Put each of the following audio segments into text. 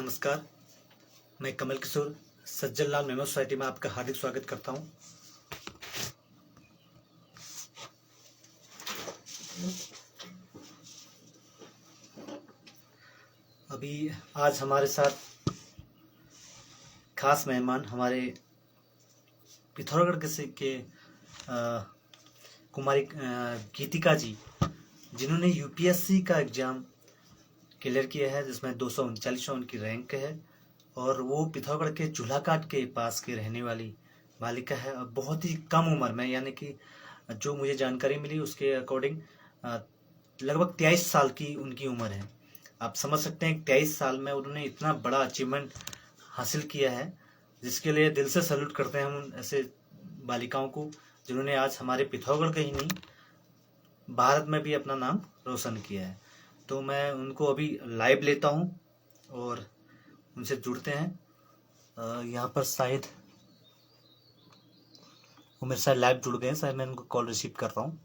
नमस्कार, मैं कमल किशोर सज्जन लाल memo society में आपका हार्दिक स्वागत करता हूं। अभी आज हमारे साथ खास मेहमान हमारे पिथौरागढ़ के कुमारी गीतिका जी, जिन्होंने यूपीएससी का एग्जाम क्लियर किया है, जिसमें 239 उनकी रैंक है और वो पिथौरागढ़ के चूल्हाकाट के पास की रहने वाली बालिका है और बहुत ही कम उम्र में, यानी कि जो मुझे जानकारी मिली उसके अकॉर्डिंग लगभग 23 साल की उनकी उम्र है। आप समझ सकते हैं 23 साल में उन्होंने इतना बड़ा अचीवमेंट हासिल किया है, जिसके लिए दिल से सैल्यूट करते हैं हम ऐसे बालिकाओं को, जिन्होंने आज हमारे पिथौरागढ़ के ही नहीं भारत में भी अपना नाम रोशन किया है। तो मैं उनको अभी लाइव लेता हूं और उनसे जुड़ते हैं। यहाँ पर शायद वो मेरे साथ लाइव जुड़ गए हैं, शायद मैं उनको कॉल रिसीव कर रहा हूँ।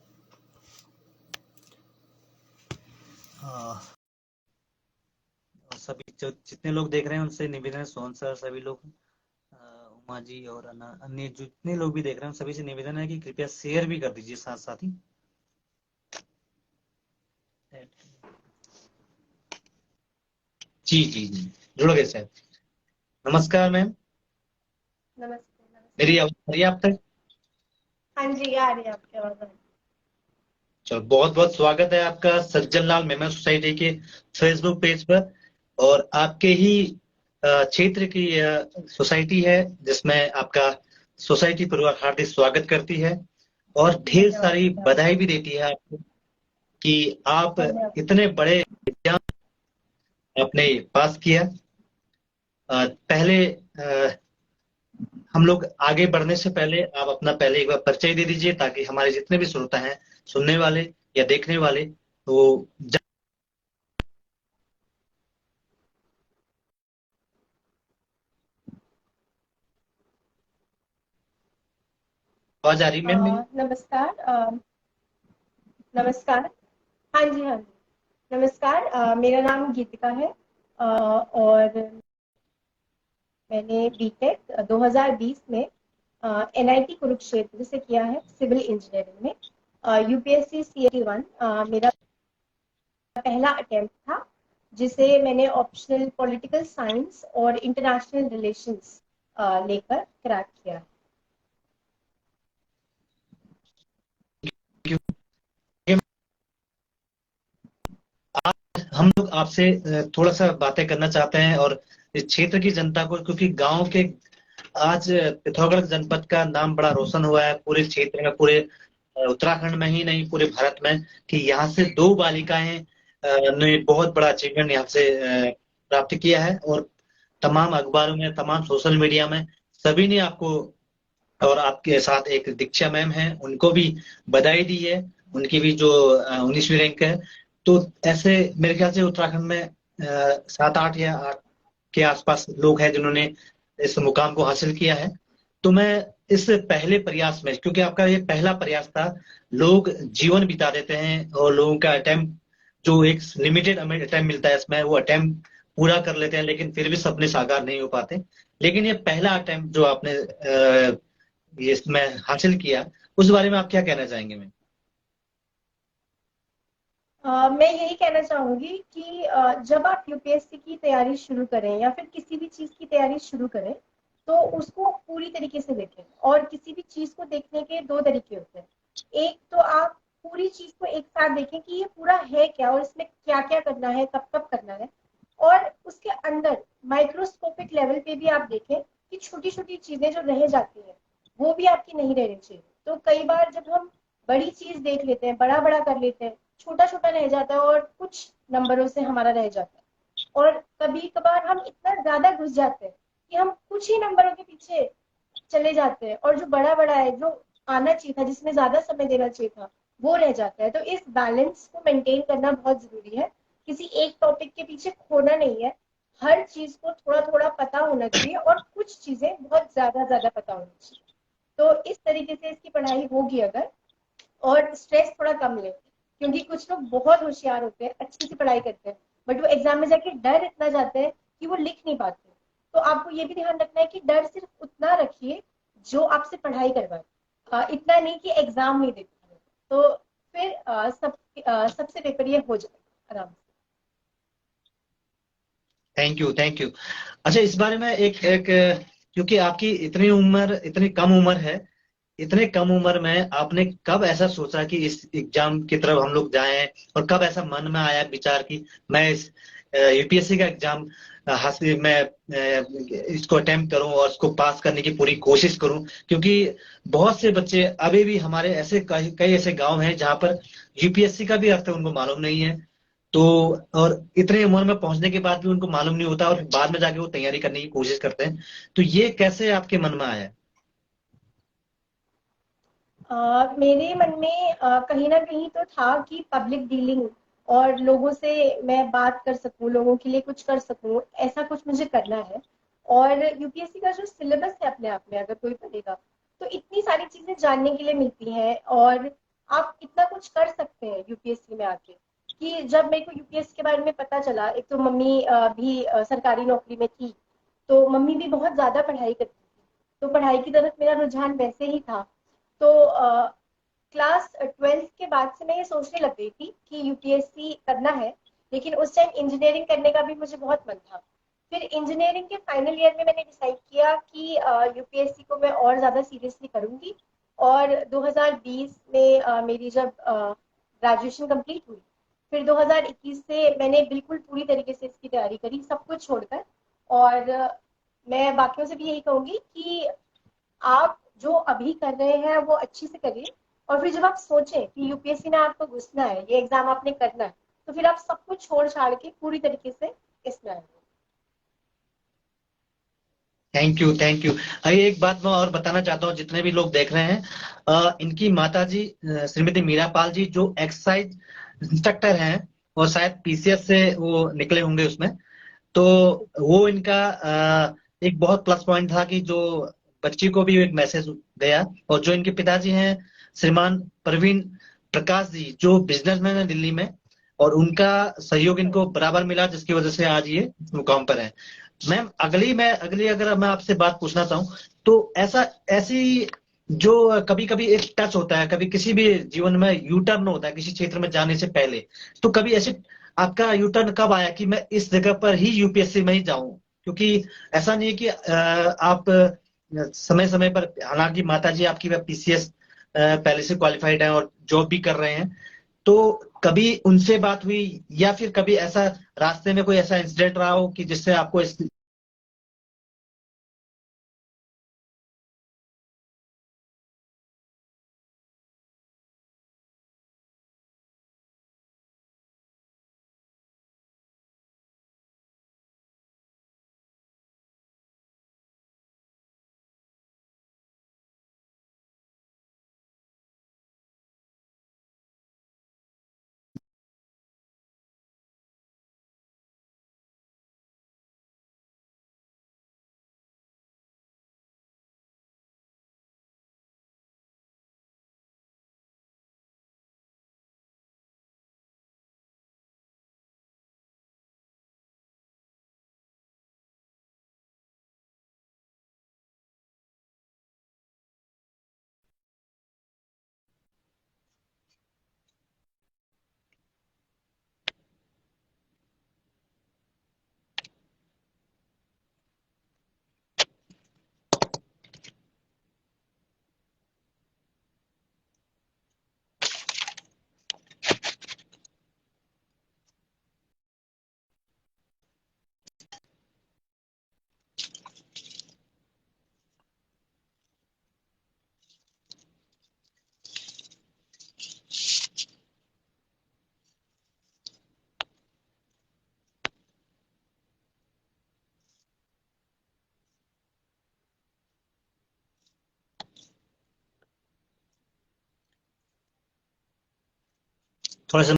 सभी जितने लोग देख रहे हैं उनसे निवेदन है, सोहन सर, सभी लोग, उमा जी और अन्य जितने लोग भी देख रहे हैं सभी से निवेदन है कि कृपया शेयर भी कर दीजिए साथ साथ ही। जी जी जी, जुड़ गए सर। नमस्कार मैम। नमस्ते। मेरी आवाज आ रही है आप तक? हाँ जी, आ रही है आपकी आवाज। चलो, बहुत बहुत स्वागत है आपका सज्जन लाल मेमो सोसाइटी के फेसबुक पेज पर। और आपके ही क्षेत्र की सोसाइटी है, जिसमें आपका सोसाइटी परिवार हार्दिक स्वागत करती है और ढेर सारी बधाई भी देती है आपको कि आप इतने बड़े एग्जाम आपने पास किया। पहले हम लोग आगे बढ़ने से पहले आप अपना पहले एक बार परिचय दे दीजिए, ताकि हमारे जितने भी श्रोता हैं, सुनने वाले या देखने वाले, तो आवाज आ रही मैम मेरी? नमस्कार। नमस्कार। हाँ जी, हाँ जी, नमस्कार। मेरा नाम गीतिका है और मैंने बीटेक 2020 में एनआईटी कुरुक्षेत्र से किया है, सिविल इंजीनियरिंग में। यूपीएससी सीएटी 1 मेरा पहला अटेम्प्ट था, जिसे मैंने ऑप्शनल पॉलिटिकल साइंस और इंटरनेशनल रिलेशंस लेकर क्रैक किया। हम लोग आपसे थोड़ा सा बातें करना चाहते हैं, और इस क्षेत्र की जनता को, क्योंकि गांव के आज पिथौरागढ़ जनपद का नाम बड़ा रोशन हुआ है पूरे क्षेत्र में, पूरे उत्तराखंड में ही नहीं पूरे भारत में, कि यहाँ से दो बालिकाएं ने बहुत बड़ा अचीवमेंट यहाँ से प्राप्त किया है। और तमाम अखबारों में, तमाम सोशल मीडिया में सभी ने आपको, और आपके साथ एक दीक्षा मैम है, उनको भी बधाई दी है। उनकी भी जो 19वीं रैंक है। तो ऐसे मेरे ख्याल से उत्तराखंड में 7-8 या 8 के आसपास लोग हैं जिन्होंने इस मुकाम को हासिल किया है। तो मैं इस पहले प्रयास में, क्योंकि आपका ये पहला प्रयास था, लोग जीवन बिता देते हैं और लोगों का अटेम्प्ट, जो एक लिमिटेड अटेम्प्ट मिलता है इसमें, वो अटेम्प्ट पूरा कर लेते हैं, लेकिन फिर भी सपने साकार नहीं हो पाते। लेकिन ये पहला अटेम्प्ट जो आपने ये इसमें हासिल किया, उस बारे में आप क्या कहना चाहेंगे मैम? मैं यही कहना चाहूंगी कि जब आप यूपीएससी की तैयारी शुरू करें या फिर किसी भी चीज की तैयारी शुरू करें, तो उसको पूरी तरीके से देखें। और किसी भी चीज को देखने के दो तरीके होते हैं। एक तो आप पूरी चीज को एक साथ देखें कि ये पूरा है क्या और इसमें क्या क्या करना है, कब कब करना है। और उसके अंदर माइक्रोस्कोपिक लेवल पे भी आप देखें कि छोटी छोटी चीजें जो रह जाती हैं वो भी आपकी नहीं रहनी चाहिए। तो कई बार जब हम बड़ी चीज देख लेते हैं, बड़ा बड़ा कर लेते हैं, छोटा छोटा रह जाता है और कुछ नंबरों से हमारा रह जाता है। और कभी कभार हम इतना ज्यादा घुस जाते हैं कि हम कुछ ही नंबरों के पीछे चले जाते हैं, और जो बड़ा बड़ा है, जो आना चाहिए था, जिसमें ज्यादा समय देना चाहिए था, वो रह जाता है। तो इस बैलेंस को मेंटेन करना बहुत जरूरी है। किसी एक टॉपिक के पीछे खोना नहीं है। हर चीज को थोड़ा थोड़ा पता होना चाहिए और कुछ चीजें बहुत ज्यादा ज्यादा पता होनी चाहिए। तो इस तरीके से इसकी पढ़ाई होगी अगर। और स्ट्रेस थोड़ा कम ले, क्योंकि कुछ लोग बहुत होशियार होते हैं, अच्छी सी पढ़ाई करते हैं, बट वो एग्जाम में जाके डर इतना जाते हैं कि वो लिख नहीं पाते। तो आपको ये भी ध्यान रखना है कि डर सिर्फ उतना रखिए जो आपसे पढ़ाई करवाए, इतना नहीं कि एग्जाम नहीं दे पाए। तो फिर सबसे पेपर ये हो जाएगा आराम से। Thank you, thank you. अच्छा, इस बारे में एक एक क्योंकि आपकी इतनी कम उम्र है, इतने कम उम्र में आपने कब ऐसा सोचा कि इस एग्जाम की तरफ हम लोग जाएं, और कब ऐसा मन में आया विचार कि मैं इस यूपीएससी का एग्जाम हासिल मैं इसको अटेम्प्ट करूं और इसको पास करने की पूरी कोशिश करूं? क्योंकि बहुत से बच्चे अभी भी हमारे ऐसे कई कई ऐसे गांव हैं जहां पर यूपीएससी का भी अर्थ उनको मालूम नहीं है। तो और इतने उम्र में पहुंचने के बाद भी उनको मालूम नहीं होता, और बाद में जाके वो तैयारी करने की कोशिश करते हैं। तो ये कैसे आपके मन में आया? मेरे मन में कहीं ना कहीं तो था कि पब्लिक डीलिंग और लोगों से मैं बात कर सकूं, लोगों के लिए कुछ कर सकूं, ऐसा कुछ मुझे करना है। और यूपीएससी का जो सिलेबस है अपने आप में अगर कोई पढ़ेगा तो इतनी सारी चीजें जानने के लिए मिलती हैं, और आप इतना कुछ कर सकते हैं यूपीएससी में आके। कि जब मेरे को यूपीएससी के बारे में पता चला, एक तो मम्मी भी सरकारी नौकरी में थी, तो मम्मी भी बहुत ज्यादा पढ़ाई करती थी, तो पढ़ाई की तरफ मेरा रुझान वैसे ही था। तो क्लास 12th के बाद से मैं ये सोचने लग गई थी कि यूपीएससी करना है। लेकिन उस टाइम इंजीनियरिंग करने का भी मुझे बहुत मन था। फिर इंजीनियरिंग के फाइनल ईयर में मैंने डिसाइड किया कि यूपीएससी को मैं और ज्यादा सीरियसली करूंगी। और 2020 में मेरी जब ग्रेजुएशन कंप्लीट हुई, फिर 2021 से मैंने बिल्कुल पूरी तरीके से इसकी तैयारी करी, सब कुछ छोड़कर। और मैं बाकियों से भी यही कहूंगी कि आप जो अभी कर रहे हैं वो अच्छी से करिए। और फिर जब आप सोचें कि यूपीएससी में आपको घुसना है, ये एग्जाम आपने करना है, तो फिर आप सब कुछ छोड़ छाड़ के पूरी तरीके से इसमें आए। Thank you, thank you. अरे, एक बात मैं और बताना चाहता हूँ जितने भी लोग देख रहे हैं, इनकी माता जी श्रीमती मीरा पाल जी जो एक्साइज इंस्ट्रक्टर हैं, और शायद पीसीएस से वो निकले होंगे उसमें। तो वो इनका एक बहुत प्लस पॉइंट था कि जो बच्ची को भी एक मैसेज गया। और जो इनके पिताजी हैं श्रीमान प्रवीण प्रकाश जी जो बिजनेसमैन है दिल्ली में, और उनका सहयोग इनको बराबर मिला, जिसकी वजह से आज ये मुकाम पर है। मैम, मैं अगली अगर मैं आपसे बात पूछना चाहूँ, तो ऐसी जो कभी कभी एक टच होता है, कभी किसी भी जीवन में यू टर्न होता है किसी क्षेत्र में जाने से पहले, तो कभी ऐसे आपका यू टर्न कब आया कि मैं इस जगह पर ही यूपीएससी में ही जाऊं? क्योंकि ऐसा नहीं है कि आप समय समय पर, हालांकि माता जी आपकी पीसीएस पहले से क्वालिफाइड हैं और जॉब भी कर रहे हैं, तो कभी उनसे बात हुई, या फिर कभी ऐसा रास्ते में कोई ऐसा इंसिडेंट रहा हो कि जिससे आपको इस... थोड़ा सा,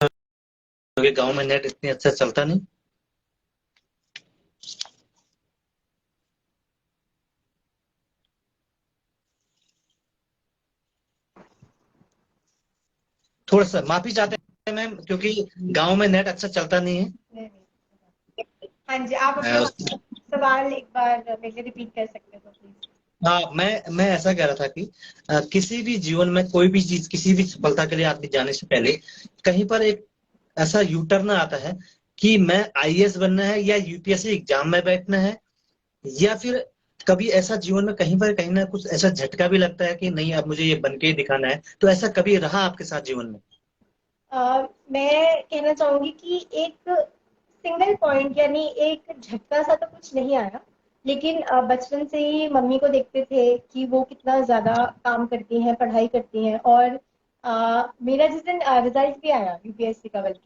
क्योंकि गांव में नेट इतनी अच्छा चलता नहीं। थोड़ा सा माफी चाहते हैं मैम, क्योंकि गांव में नेट अच्छा चलता नहीं है। हाँ जी, आप अपना सवाल एक बार मेरे लिए रिपीट कर सकते हो तो प्लीज। हाँ, मैं ऐसा कह रहा था कि किसी भी जीवन में कोई भी चीज, किसी भी सफलता के लिए आदमी जाने से पहले कहीं पर एक ऐसा यू टर्न आता है कि मैं आईएएस बनना है या यूपीएससी एग्जाम में बैठना है, या फिर कभी ऐसा जीवन में कहीं पर कहीं ना कुछ ऐसा झटका भी लगता है कि नहीं, अब मुझे ये बन के ही दिखाना है। तो ऐसा कभी रहा आपके साथ जीवन में? मैं कहना चाहूंगी कि एक सिंगल पॉइंट यानी एक झटका सा तो कुछ नहीं आया, लेकिन बचपन से ही मम्मी को देखते थे कि वो कितना ज्यादा काम करती हैं, पढ़ाई करती हैं। और मेरा जिस दिन रिजल्ट भी आया यूपीएससी का, बल्कि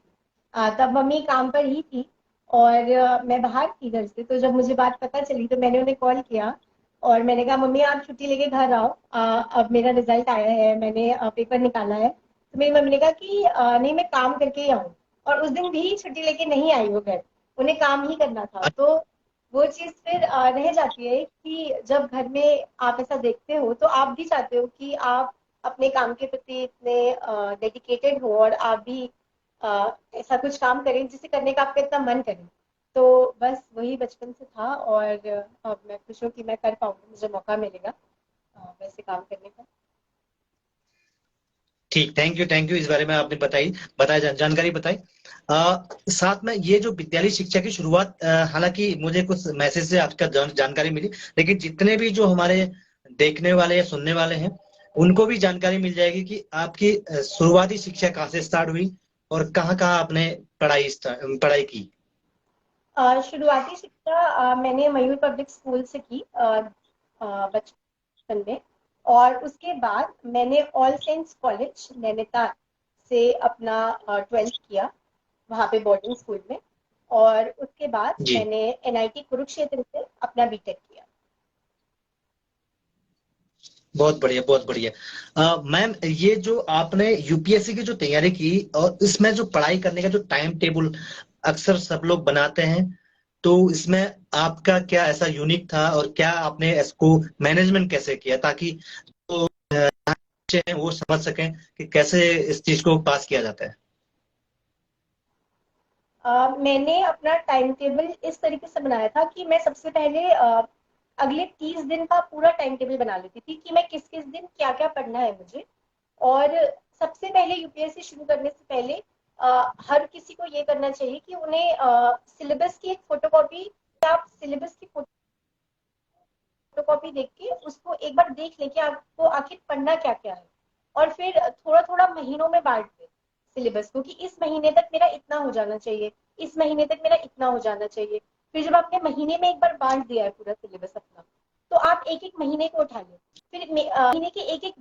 तब मम्मी काम पर ही थी और मैं बाहर थी घर से। तो जब मुझे बात पता चली तो मैंने उन्हें कॉल किया और मैंने कहा मम्मी आप छुट्टी लेके घर आओ, अब मेरा रिजल्ट आया है, मैंने पेपर निकाला है। तो मेरी मम्मी ने कहा कि नहीं मैं काम करके ही आऊँ। और उस दिन भी छुट्टी लेके नहीं आई वो घर, उन्हें काम ही करना था। तो वो चीज फिर रह जाती है कि जब घर में आप ऐसा देखते हो तो आप भी चाहते हो कि आप अपने काम के प्रति इतने डेडिकेटेड हो और आप भी ऐसा कुछ काम करें जिसे करने का आपका इतना मन करे। तो बस वही बचपन से था और अब मैं खुश हूँ कि मैं कर पाऊंगी, मुझे मौका मिलेगा वैसे काम करने का। ठीक, थैंक यू इस बारे में आपने जानकारी बताई। साथ में ये जो विद्यालय शिक्षा की शुरुआत, हालांकि मुझे कुछ मैसेज से आपका जानकारी मिली, लेकिन जितने भी जो हमारे देखने वाले या सुनने वाले हैं उनको भी जानकारी मिल जाएगी कि आपकी शुरुआती शिक्षा कहाँ से स्टार्ट हुई और कहाँ कहाँ आपने पढ़ाई की। शुरुआती शिक्षा मैंने मयूर पब्लिक स्कूल से की बचपन में। और उसके बाद मैंने ऑल सेंट्स कॉलेज नैनीताल से अपना 12th किया, वहाँ पे बोर्डिंग स्कूल में। और उसके बाद जी, मैंने एनआईटी कुरुक्षेत्र से अपना बीटेक किया। बहुत बढ़िया, बहुत बढ़िया। मैम, ये जो आपने यूपीएससी की जो तैयारी की और इसमें जो पढ़ाई करने का जो टाइम टेबल अक्सर सब लोग बनाते हैं, तो इसमें आपका क्या ऐसा यूनिक था और क्या आपने इसको मैनेजमेंट कैसे किया ताकि जो बच्चे हैं वो समझ सकें कि कैसे इस चीज को पास किया जाता है? मैंने अपना टाइम टेबल इस तरीके से बनाया था कि मैं सबसे पहले अगले 30 दिन का पूरा टाइम टेबल बना लेती थी कि मैं किस किस दिन क्या क्या पढ़ना है मुझे। और सबसे पहले यूपीएससी शुरू करने से पहले हर किसी को ये करना चाहिए कि उन्हें सिलेबस की एक फोटोकॉपी, आप सिलेबस की फोटोकॉपी देख के उसको एक बार देख ले कि आपको आखिर पढ़ना क्या क्या है। और फिर थोड़ा थोड़ा महीनों में बांट दे सिलेबस को कि इस महीने तक मेरा इतना हो जाना चाहिए, इस महीने तक मेरा इतना हो जाना चाहिए। फिर जब आपने महीने में एक बार बांट दिया है पूरा सिलेबस अपना, तो आप एक एक महीने को उठा लो। फिर महीने के एक एक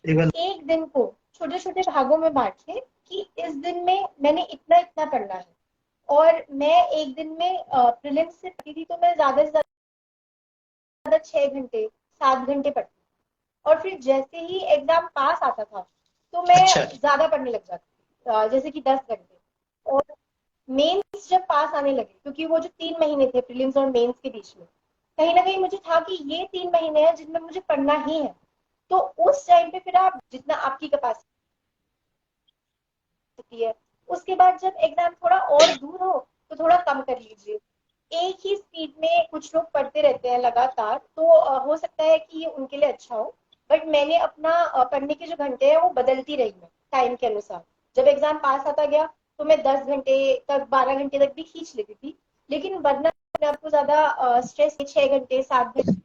इवन एक दिन को छोटे छोटे भागों में बांट ले कि इस दिन में मैंने इतना इतना पढ़ना है। और मैं एक दिन में प्रीलिम्स से पढ़ती थी तो मैं ज्यादा से ज्यादा 6 घंटे 7 घंटे पढ़ती। और फिर जैसे ही एग्जाम पास आता था तो मैं अच्छा, ज्यादा पढ़ने लग जाती थी, जैसे कि 10 घंटे। और मेंस जब पास आने लगे, क्योंकि वो जो 3 महीने थे प्रीलिम्स और मेंस के बीच में, कहीं ना कहीं मुझे था कि ये 3 महीने हैं जिनमें मुझे पढ़ना ही है। तो उस टाइम पे फिर आप जितना आपकी कैपेसिटी है, उसके बाद जब एग्जाम थोड़ा और दूर हो तो थोड़ा कम कर लीजिए। एक ही स्पीड में कुछ लोग पढ़ते रहते हैं लगातार, तो हो सकता है कि ये उनके लिए अच्छा हो। बट मैंने अपना पढ़ने के जो घंटे हैं वो बदलती रही मैं टाइम के अनुसार। जब एग्जाम पास आता गया तो मैं 10 घंटे तक 12 घंटे तक भी खींच लेती थी। लेकिन वरना मैं आपको ज्यादा स्ट्रेस 6 घंटे 7 घंटे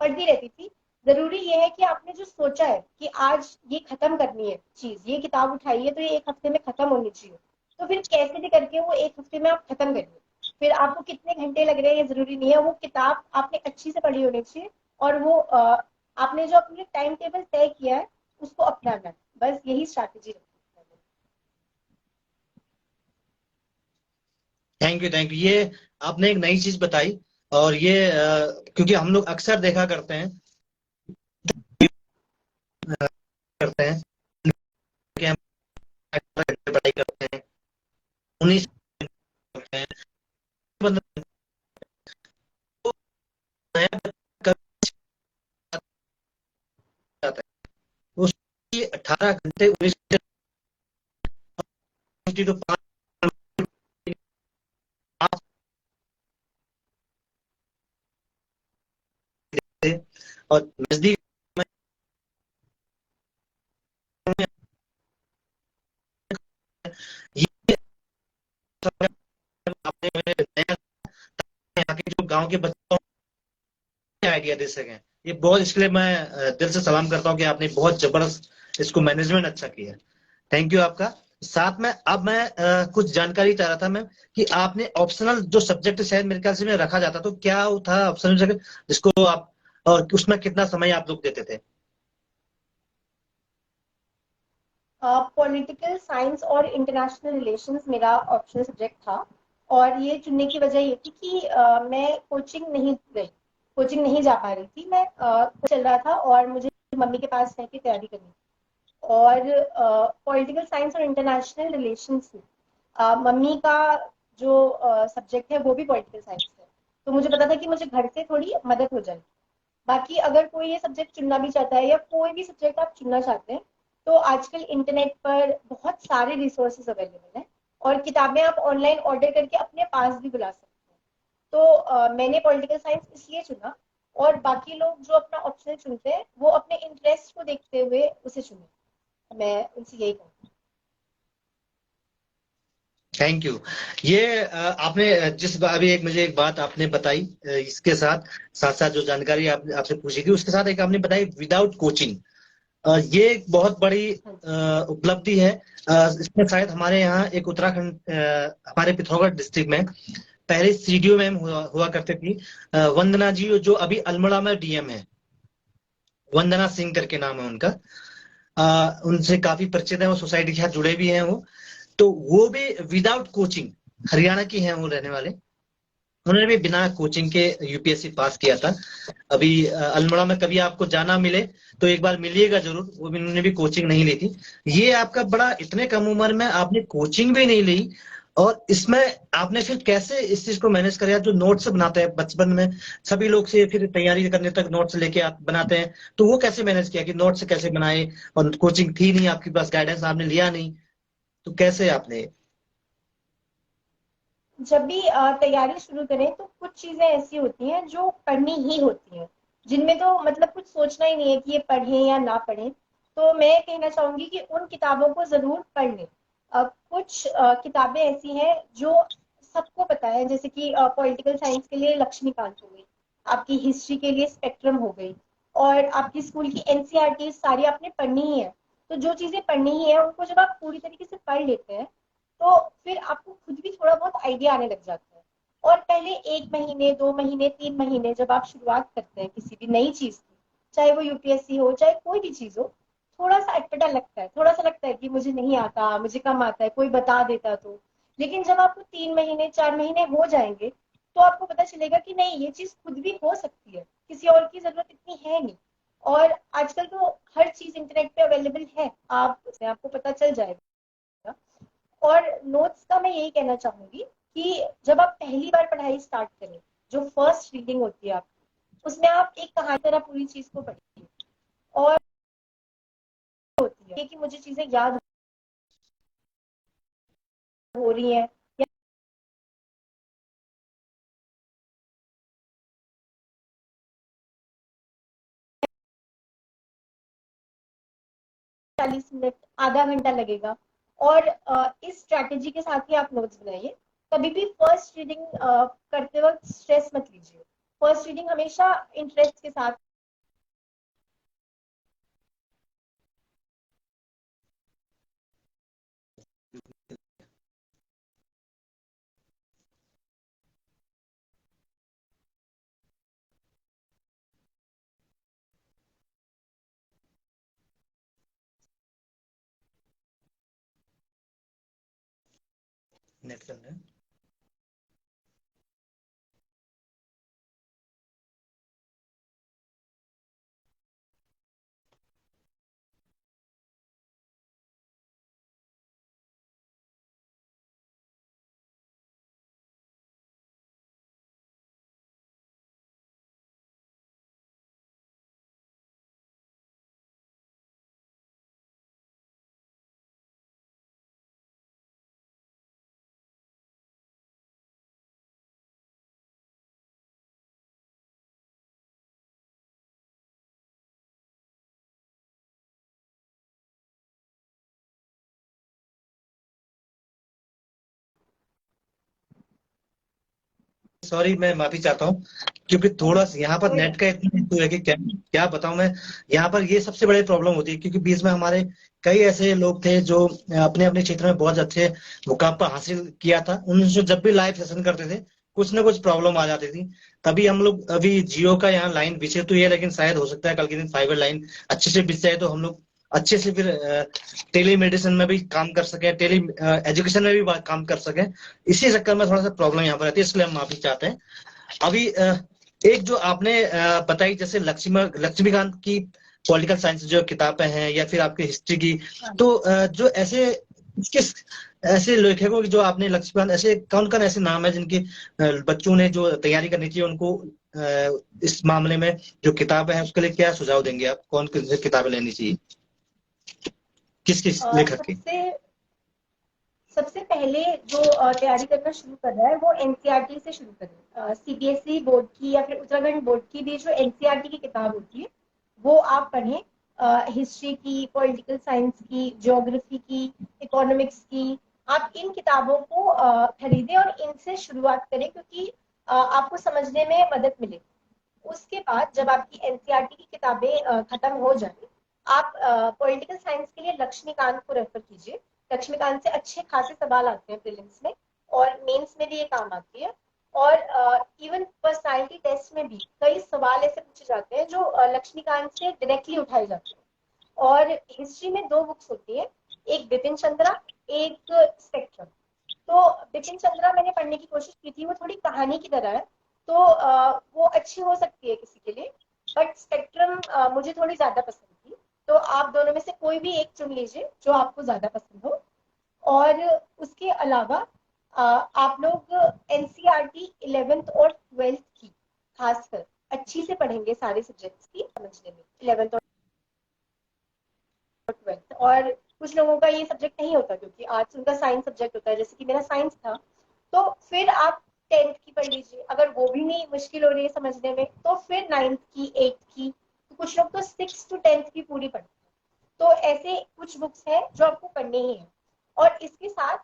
पढ़ती रहती थी। जरूरी ये है कि आपने जो सोचा है कि आज ये खत्म करनी है चीज, ये किताब उठाई है तो ये एक हफ्ते में खत्म होनी चाहिए, तो फिर कैसे भी करके वो एक हफ्ते में आप खत्म करिए। फिर आपको कितने घंटे लग रहे हैं ये जरूरी नहीं है, वो किताब आपने अच्छी से पढ़ी होनी चाहिए। और वो आपने जो अपने टाइम टेबल तय किया है उसको अपनाना है। बस यही स्ट्रैटेजी रखी है। थैंक यू, ये आपने एक नई चीज बताई। और ये क्योंकि हम लोग अक्सर देखा करते हैं कि हम 18 घंटे पढ़ाई करते हैं, 19 करते हैं, मतलब तो नया कब आता है? 18 घंटे 19 to 5 और नजदीक में ये आपने नया यहाँ के जो गांव के बच्चों को आइडिया दे सकें, ये बहुत, इसके लिए मैं दिल से सलाम करता हूँ कि आपने बहुत जबरदस्त इसको मैनेजमेंट अच्छा किया। थैंक यू आपका। साथ में अब मैं कुछ जानकारी चाह रहा था मैं, कि आपने ऑप्शनल जो सब्जेक्ट शायद मेरे ख्याल से में रखा जाता, तो क्या वो था ऑप्शनल सब्जेक्ट जिसको आप, और उसमें कितना समय आप लोग देते थे? पॉलिटिकल साइंस और इंटरनेशनल रिलेशंस मेरा ऑप्शनल सब्जेक्ट था। और ये चुनने की वजह ये थी कि मैं कोचिंग नहीं गई, कोचिंग नहीं जा पा रही थी मैं, चल रहा था और मुझे मम्मी के पास रह के तैयारी करनी थी। और पॉलिटिकल साइंस और इंटरनेशनल रिलेशंस में मम्मी का जो सब्जेक्ट है वो भी पॉलिटिकल साइंस है, तो मुझे पता था कि मुझे घर से थोड़ी मदद हो जाएगी। बाकी अगर कोई ये सब्जेक्ट चुनना भी चाहता है या कोई भी सब्जेक्ट आप चुनना चाहते हैं, तो आजकल इंटरनेट पर बहुत सारे रिसोर्सेज अवेलेबल हैं और किताबें आप ऑनलाइन ऑर्डर करके अपने पास भी बुला सकते हैं। तो मैंने पॉलिटिकल साइंस इसलिए चुना, और बाकी लोग जो अपना ऑप्शनल चुनते हैं वो अपने इंटरेस्ट को देखते हुए उसे चुने। मैं उनसे यही कहूँगी। Thank you. ये आपने अभी एक मुझे एक बात आपने बताई, इसके साथ साथ साथ जो जानकारी आपसे पूछी थी उसके साथ एक आपने बताई विदाउट कोचिंग, ये एक बहुत बड़ी हाँ जी। उपलब्धि है। इसमें शायद हमारे यहाँ एक उत्तराखंड, हमारे पिथौरागढ़ डिस्ट्रिक्ट में पहले सीडीओ मैम हुआ करती थी, वंदना जी, जो अभी अल्मोड़ा में डीएम है। वंदना सिंह करके नाम है उनका। उनसे काफी परिचित है, वो सोसाइटी के साथ जुड़े भी हैं वो। तो वो भी विदाउट कोचिंग, हरियाणा की हैं वो रहने वाले, उन्होंने भी बिना कोचिंग के यूपीएससी पास किया था। अभी अल्मोड़ा में कभी आपको जाना मिले तो एक बार मिलिएगा जरूर, वो भी, उन्होंने भी कोचिंग नहीं ली थी। ये आपका बड़ा, इतने कम उम्र में आपने कोचिंग भी नहीं ली, और इसमें आपने फिर कैसे इस चीज को मैनेज करा? जो नोट्स बनाते हैं बचपन में सभी लोग से, फिर तैयारी करने तक नोट्स लेके आप बनाते हैं, तो वो कैसे मैनेज किया कि नोट्स कैसे बनाए? और कोचिंग थी नहीं आपके पास, गाइडेंस आपने लिया नहीं, तो कैसे आपने? जब भी तैयारी शुरू करें तो कुछ चीजें ऐसी होती हैं जो पढ़नी ही होती हैं, जिनमें तो मतलब कुछ सोचना ही नहीं है कि ये पढ़ें या ना पढ़ें। तो मैं कहना चाहूंगी कि उन किताबों को जरूर पढ़ लें। कुछ किताबें ऐसी हैं जो सबको पता है, जैसे कि पॉलिटिकल साइंस के लिए लक्ष्मीकांत हो गई, आपकी हिस्ट्री के लिए स्पेक्ट्रम हो गई, और आपकी स्कूल की एनसीईआरटी सारी आपने पढ़नी ही है। तो जो चीजें पढ़नी ही है उनको जब आप पूरी तरीके से पढ़ लेते हैं, तो फिर आपको खुद भी थोड़ा बहुत आइडिया आने लग जाता है। और पहले 1 महीने 2 महीने 3 महीने जब आप शुरुआत करते हैं किसी भी नई चीज की, चाहे वो यूपीएससी हो चाहे कोई भी चीज हो, थोड़ा सा अटपटा लगता है, थोड़ा सा लगता है कि मुझे नहीं आता, मुझे कम आता है, कोई बता देता तो। लेकिन जब आपको 3 महीने 4 महीने हो जाएंगे, तो आपको पता चलेगा कि नहीं, ये चीज खुद भी हो सकती है, किसी और की जरूरत इतनी है नहीं। और आजकल तो हर चीज इंटरनेट पे अवेलेबल है, आप आपको पता चल जाएगा। और नोट्स का मैं यही कहना चाहूंगी कि जब आप पहली बार पढ़ाई स्टार्ट करें, जो फर्स्ट रीडिंग होती है आपकी, उसमें आप एक कहानी तरह पूरी चीज को पढ़िए। और होती है कि मुझे चीजें याद हो रही हैं, या 40 मिनट आधा घंटा लगेगा। और इस स्ट्रैटेजी के साथ ही आप नोट्स बनाइए। कभी भी फर्स्ट रीडिंग करते वक्त स्ट्रेस मत लीजिए। फर्स्ट रीडिंग हमेशा इंटरेस्ट के साथ नेट करना है। सॉरी, मैं माफी चाहता हूँ, क्योंकि थोड़ा सा यहाँ पर कोई नेट का इतना इशू है कि क्या क्या बताऊं मैं। यहाँ पर ये सबसे बड़ी प्रॉब्लम होती है, क्योंकि बीच में हमारे कई ऐसे लोग थे जो अपने अपने क्षेत्र में बहुत अच्छे मुकाम पर हासिल किया था। उनसे जब भी लाइव सेशन करते थे, कुछ ना कुछ प्रॉब्लम आ जाती थी। तभी हम लोग, अभी जियो का यहाँ लाइन बिछे तो ये, लेकिन शायद हो सकता है कल के दिन फाइबर लाइन अच्छे से बिछ जाए तो हम लोग अच्छे से फिर टेली मेडिसिन में भी काम कर सके, टेली एजुकेशन में भी काम कर सके। इसी चक्कर में थोड़ा सा प्रॉब्लम यहाँ पर आती है, इसलिए हम माफी चाहते हैं। अभी एक जो आपने बताई, जैसे लक्ष्मीकांत की पॉलिटिकल साइंस जो किताबें हैं, या फिर आपकी हिस्ट्री की, हाँ। तो जो ऐसे किस ऐसे लेखकों की जो आपने लक्ष्मीकांत, ऐसे कौन कौन ऐसे नाम है जिनकी बच्चों ने जो तैयारी करनी चाहिए उनको, इस मामले में जो किताबें हैं उसके लिए क्या सुझाव देंगे आप? कौन किन से किताबें लेनी चाहिए, किस किस लेखक की? सबसे सबसे पहले जो तैयारी करना शुरू कर रहा है वो एनसीईआरटी से शुरू करें। सीबीएसई बोर्ड की या फिर उत्तराखंड बोर्ड की भी जो एनसीईआरटी की किताब होती है वो आप पढ़ें। हिस्ट्री की, पॉलिटिकल साइंस की, ज्योग्राफी की, इकोनॉमिक्स की। आप इन किताबों को खरीदें और इनसे शुरुआत करें, क्योंकि आपको समझने में मदद मिलेगी। उसके बाद जब आपकी एनसीईआरटी की किताबें खत्म हो जाए, आप पॉलिटिकल साइंस के लिए लक्ष्मीकांत को रेफर कीजिए। लक्ष्मीकांत से अच्छे खासे सवाल आते हैं प्रीलिम्स में, और मेंस में भी ये काम आती है। और इवन पर्सनालिटी टेस्ट में भी कई सवाल ऐसे पूछे जाते हैं जो लक्ष्मीकांत से डायरेक्टली उठाए जाते हैं। और हिस्ट्री में दो बुक्स होती है, एक बिपिन चंद्रा, एक स्पेक्ट्रम। तो बिपिन चंद्रा मैंने पढ़ने की कोशिश की थी, वो थोड़ी कहानी की तरह है, तो वो अच्छी हो सकती है किसी के लिए। बट स्पेक्ट्रम मुझे थोड़ी ज्यादा पसंद थी। तो आप दोनों में से कोई भी एक चुन लीजिए जो आपको ज्यादा पसंद हो। और उसके अलावा आप लोग एनसीईआरटी 11th और 12th की खासकर अच्छी से पढ़ेंगे, सारे सब्जेक्ट्स की समझने में, 11th और 12th। और कुछ लोगों का ये सब्जेक्ट नहीं होता क्योंकि आर्ट्स उनका साइंस सब्जेक्ट होता है, जैसे कि मेरा साइंस था। तो फिर आप 10th की पढ़ लीजिए। अगर वो भी नहीं, मुश्किल हो रही है समझने में, तो फिर 9th की, 8th की। तो कुछ लोग तो 6 to 10th की पूरी पढ़ते हैं। तो ऐसे कुछ बुक्स हैं जो आपको पढ़ने ही है। और इसके साथ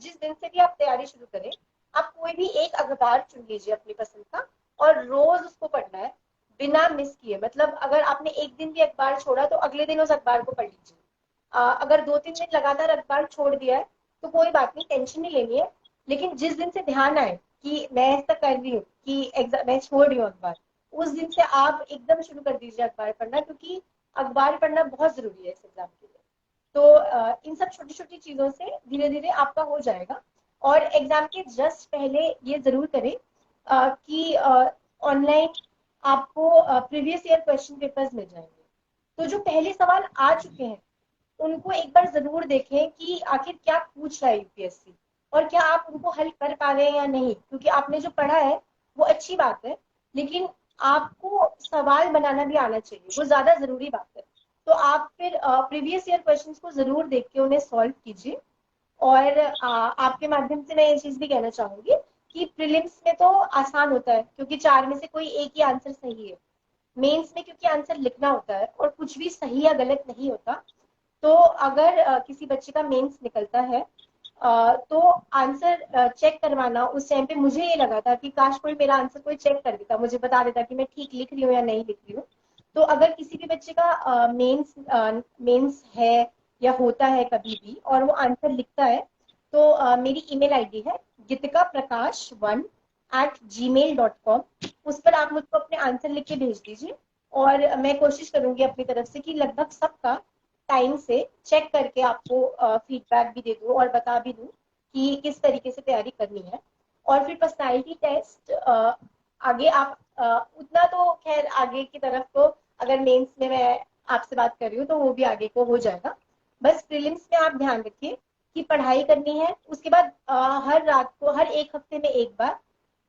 जिस दिन से भी आप तैयारी शुरू करें, आप कोई भी एक अखबार चुन लीजिए अपनी पसंद का, और रोज उसको पढ़ना है बिना मिस किए। मतलब अगर आपने एक दिन भी अखबार छोड़ा तो अगले दिन उस अखबार को पढ़ लीजिए। अगर 2-3 दिन लगातार अखबार छोड़ दिया है तो कोई बात नहीं, टेंशन नहीं लेनी है। लेकिन जिस दिन से ध्यान आए कि मैं ऐसा कर रही हूँ कि एग्जाम मैं छोड़ रही हूँ अखबार, उस दिन से आप एकदम शुरू कर दीजिए अखबार पढ़ना, क्योंकि अखबार पढ़ना बहुत जरूरी है इस एग्जाम के लिए। तो इन सब छोटी छोटी चीजों से धीरे धीरे आपका हो जाएगा। और एग्जाम के जस्ट पहले ये जरूर करें कि ऑनलाइन आपको प्रीवियस ईयर क्वेश्चन पेपर्स मिल जाएंगे। तो जो पहले सवाल आ चुके हैं उनको एक बार जरूर देखें कि आखिर क्या पूछ रहा है यूपीएससी, और क्या आप उनको हल कर पा रहे हैं या नहीं। क्योंकि आपने जो पढ़ा है वो अच्छी बात है, लेकिन आपको सवाल बनाना भी आना चाहिए, वो ज्यादा जरूरी बात है। तो आप फिर प्रीवियस ईयर क्वेश्चंस को जरूर देख के उन्हें सॉल्व कीजिए। और आपके माध्यम से मैं ये चीज भी कहना चाहूंगी कि प्रीलिम्स में तो आसान होता है, क्योंकि 4 में से कोई एक ही आंसर सही है। मेंस में क्योंकि आंसर लिखना होता है और कुछ भी सही या गलत नहीं होता, तो अगर किसी बच्चे का मेंस निकलता है तो आंसर चेक करवाना, उस टाइम पे मुझे ये लगा था कि काश कोई मेरा आंसर कोई चेक कर देता, मुझे बता देता कि मैं ठीक लिख रही हूँ या नहीं लिख रही हूँ। तो अगर किसी भी बच्चे का मेंस है या होता है कभी भी और वो आंसर लिखता है, तो मेरी ईमेल आईडी है gitikaprakash1@gmail.com। उस पर आप मुझको अपने आंसर लिख के भेज दीजिए, और मैं कोशिश करूंगी अपनी तरफ से कि लगभग सबका टाइम से चेक करके आपको फीडबैक भी दे दूं और बता भी दूं कि किस तरीके से तैयारी करनी है। और फिर पर्सनालिटी टेस्ट आगे आप उतना तो खैर आगे की तरफ तो, अगर मेंस में मैं आपसे बात कर रही हूँ तो वो भी आगे को हो जाएगा। बस प्रीलिम्स में आप ध्यान रखिए कि पढ़ाई करनी है। उसके बाद हर रात को, हर एक हफ्ते में एक बार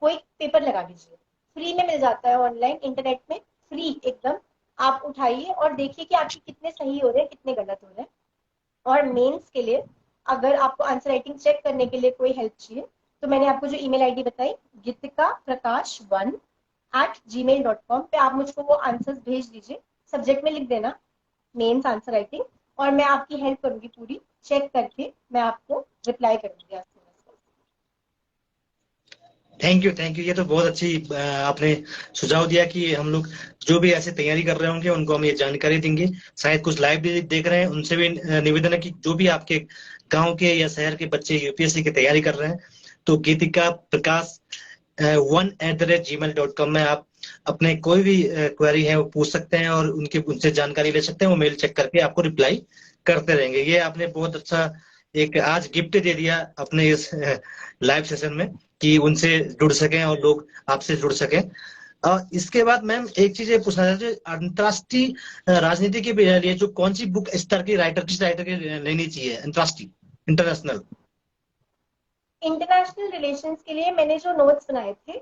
कोई पेपर लगा लीजिए। फ्री में मिल जाता है ऑनलाइन इंटरनेट में, फ्री एकदम। आप उठाइए और देखिए कि आपके कितने सही हो रहे हैं, कितने गलत हो रहे हैं। और मेंस के लिए अगर आपको आंसर राइटिंग चेक करने के लिए कोई हेल्प चाहिए, तो मैंने आपको जो ईमेल आईडी बताई, gitikaprakash1@gmail.com पे आप मुझको वो आंसर्स भेज दीजिए। सब्जेक्ट में लिख देना मेंस आंसर राइटिंग, और मैं आपकी हेल्प करूंगी पूरी। चेक करके मैं आपको रिप्लाई करूंगी आज। थैंक यू, ये तो बहुत अच्छी आपने सुझाव दिया कि हम लोग जो भी ऐसे तैयारी कर रहे होंगे उनको हम ये जानकारी देंगे। शायद कुछ लाइव भी देख रहे हैं, उनसे भी निवेदन है कि जो भी आपके गांव के या शहर के बच्चे यूपीएससी की तैयारी कर रहे हैं, तो गीतिका प्रकाश 1@gmail.com में आप अपने कोई भी क्वेरी है वो पूछ सकते हैं और उनकी उनसे जानकारी ले सकते हैं। वो मेल चेक करके आपको रिप्लाई करते रहेंगे। ये आपने बहुत अच्छा एक आज गिफ्ट दे दिया अपने इस लाइव सेशन में, कि उनसे जुड़ सकें और लोग आपसे जुड़ सकें। और इसके बाद मैम एक चीज ये पूछना चाहते हैं, अंतर्राष्ट्रीय राजनीति के लिए जो कौन सी बुक स्तर की राइटर, किस राइटर की लेनी चाहिए अंतर्राष्ट्रीय, इंटरनेशनल? इंटरनेशनल रिलेशंस के लिए मैंने जो नोट्स बनाए थे,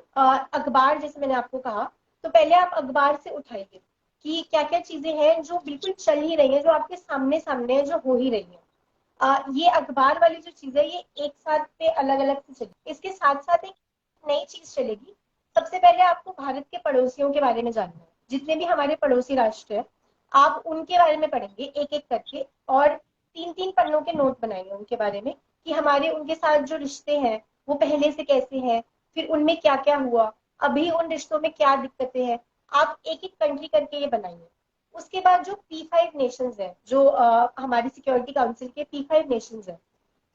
अखबार जैसे मैंने आपको कहा, तो पहले आप अखबार से उठाइए कि क्या क्या चीजें हैं जो बिल्कुल चल ही रही हैं, जो आपके सामने सामने है, जो हो ही रही है। ये अखबार वाली जो चीज है, ये एक साथ पे अलग अलग से चलेगी। इसके साथ साथ एक नई चीज चलेगी। सबसे पहले आपको भारत के पड़ोसियों के बारे में जानना है। जितने भी हमारे पड़ोसी राष्ट्र है, आप उनके बारे में पढ़ेंगे एक एक करके, और तीन तीन पन्नों के नोट बनाएंगे उनके बारे में, कि हमारे उनके साथ जो रिश्ते हैं वो पहले से कैसे हैं, फिर उनमें क्या क्या हुआ, अभी उन रिश्तों में क्या दिक्कतें हैं। आप एक एक कंट्री करके ये बनाइए। उसके बाद जो P5 नेशंस है, जो हमारी सिक्योरिटी काउंसिल के P5 नेशंस है,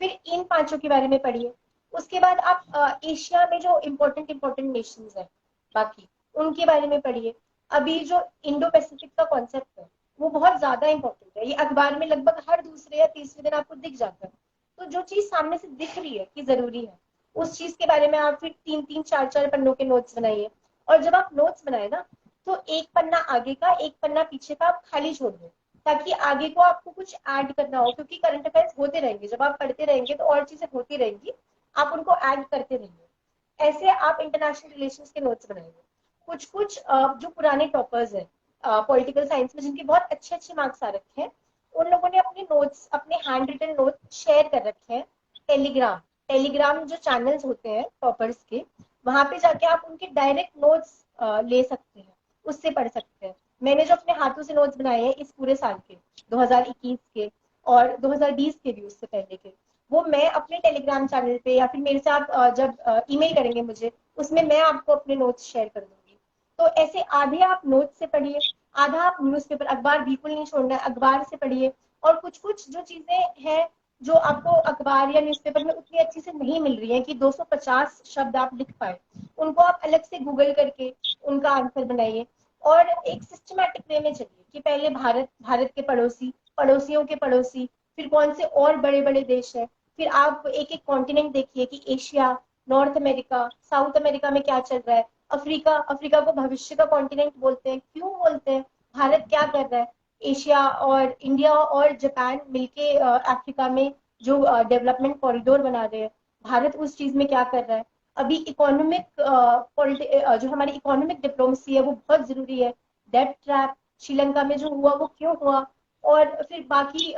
फिर इन पांचों के बारे में पढ़िए। उसके बाद आप एशिया में जो इम्पोर्टेंट इम्पोर्टेंट नेशंस हैं बाकी, उनके बारे में पढ़िए। अभी जो इंडो पैसिफिक का कॉन्सेप्ट है, वो बहुत ज्यादा इंपॉर्टेंट है। ये अखबार में लगभग हर दूसरे या तीसरे दिन आपको दिख जाता है। तो जो चीज सामने से दिख रही है कि जरूरी है, उस चीज के बारे में आप फिर तीन तीन चार चार पन्नों के नोट्स बनाइए। और जब आप नोट्स बनाए ना, तो एक पन्ना आगे का एक पन्ना पीछे का आप खाली छोड़ दो, ताकि आगे को आपको कुछ ऐड करना हो, क्योंकि करंट अफेयर्स होते रहेंगे, जब आप पढ़ते रहेंगे तो और चीजें होती रहेंगी, आप उनको ऐड करते रहेंगे। ऐसे आप इंटरनेशनल रिलेशंस के नोट्स बनाएंगे। कुछ कुछ जो पुराने टॉपर्स हैं पॉलिटिकल साइंस में, जिनके बहुत अच्छे अच्छे मार्क्स आ रखे हैं, उन लोगों ने अपने नोट्स, अपने हैंड रिटन नोट शेयर कर रखे हैं टेलीग्राम। टेलीग्राम जो चैनल्स होते हैं टॉपर्स के, वहां पे जाके आप उनके डायरेक्ट नोट्स ले सकते हैं, उससे पढ़ सकते हैं। मैंने जो अपने हाथों से नोट्स बनाए हैं इस पूरे साल के, 2021 के और 2020 के भी, उससे पहले के, वो मैं अपने टेलीग्राम चैनल पे, या फिर मेरे से आप जब ईमेल करेंगे मुझे, उसमें मैं आपको अपने नोट्स शेयर कर दूंगी। तो ऐसे आधे आप नोट्स से पढ़िए, आधा आप न्यूज़पेपर, अखबार बिल्कुल नहीं छोड़ना है, अखबार से पढ़िए। और कुछ कुछ जो चीजें हैं जो आपको अखबार या न्यूज़पेपर में उतनी अच्छी से नहीं मिल रही है कि 250 शब्द आप लिख पाए, उनको आप अलग से गूगल करके उनका आंसर बनाइए। और एक सिस्टमैटिक वे में चलिए कि पहले भारत, भारत के पड़ोसी, पड़ोसियों के पड़ोसी, फिर कौन से और बड़े बड़े देश हैं, फिर आप एक एक कॉन्टिनेंट देखिए कि Asia, north America, south America में क्या चल रहा है। अफ्रीका, अफ्रीका को भविष्य का कॉन्टिनेंट बोलते हैं, क्यों बोलते हैं? भारत क्या कर रहा है? एशिया और इंडिया और जापान मिलके अफ्रीका में जो डेवलपमेंट कॉरिडोर बना रहे हैं, भारत उस चीज में क्या कर रहा है? अभी इकोनॉमिक जो हमारी इकोनॉमिक डिप्लोमेसी है वो बहुत जरूरी है। डेट ट्रैप श्रीलंका में जो हुआ वो क्यों हुआ, और फिर बाकी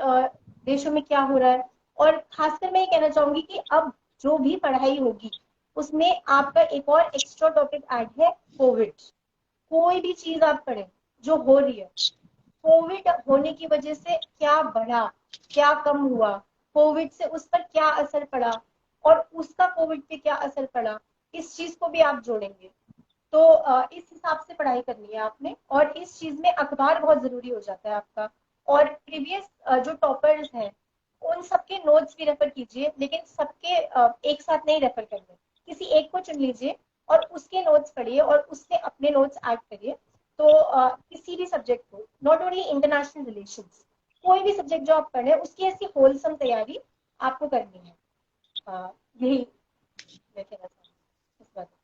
देशों में क्या हो रहा है। और खासकर मैं ये कहना चाहूंगी कि अब जो भी पढ़ाई होगी, उसमें आपका एक और एक्स्ट्रा टॉपिक ऐड है, कोविड। कोई भी चीज आप पढ़ें जो हो रही है, कोविड होने की वजह से क्या बढ़ा, क्या कम हुआ, कोविड से उस पर क्या असर पड़ा, और उसका कोविड पे क्या असर पड़ा, इस चीज को भी आप जोड़ेंगे। तो इस हिसाब से पढ़ाई करनी है आपने। और इस चीज में अखबार बहुत जरूरी हो जाता है आपका। और प्रीवियस जो टॉपर्स हैं, उन सबके नोट्स भी रेफर कीजिए, लेकिन सबके एक साथ नहीं रेफर करने। किसी एक को चुन लीजिए और उसके नोट्स पढ़िए और उससे अपने नोट्स ऐड करिए। तो किसी भी सब्जेक्ट को, नॉट ओनली इंटरनेशनल रिलेशंस, कोई भी सब्जेक्ट जो आप पढ़े उसकी ऐसी होलसम तैयारी आपको करनी है। यही मैं कहना चाहूँगी इस बात में।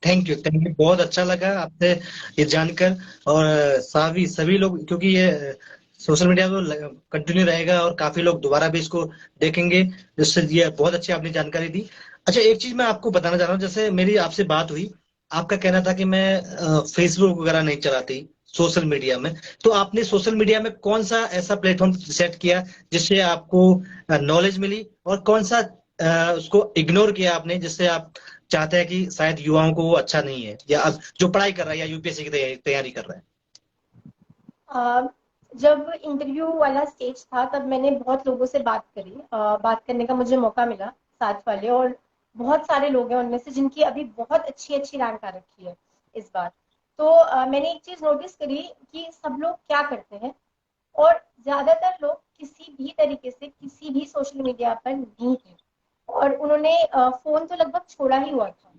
थैंक यू, बहुत अच्छा लगा आपसे ये जानकर। और सभी सभी लोग, क्योंकि ये सोशल मीडिया पे कंटिन्यू रहेगा और काफी लोग दोबारा भी इसको देखेंगे, जिससे ये बहुत अच्छी आपने जानकारी दी। अच्छा, एक चीज मैं आपको बताना चाह रहा हूँ, जैसे मेरी आपसे बात हुई, आपका कहना था कि मैं फेसबुक वगैरह नहीं चलाती सोशल मीडिया में। तो आपने सोशल मीडिया में कौन सा ऐसा प्लेटफॉर्म सेट किया जिससे आपको नॉलेज मिली, और कौन सा उसको इग्नोर किया आपने जिससे आप चाहते हैं कि शायद युवाओं को वो अच्छा नहीं है, या अब जो पढ़ाई कर रहा है या यूपीएससी की तैयारी कर रहा है? अ, जब इंटरव्यू वाला स्टेज था, तब मैंने बहुत लोगों से बात करी, बात करने का मुझे मौका मिला, साथ वाले। और बहुत सारे लोग हैं उनमें से जिनकी अभी बहुत अच्छी अच्छी रैंक आ रखी है इस बार। तो मैंने एक चीज नोटिस करी कि सब लोग क्या करते हैं, और ज्यादातर लोग किसी भी तरीके से किसी भी सोशल मीडिया पर नहीं थे, और उन्होंने फोन तो लगभग छोड़ा ही हुआ था।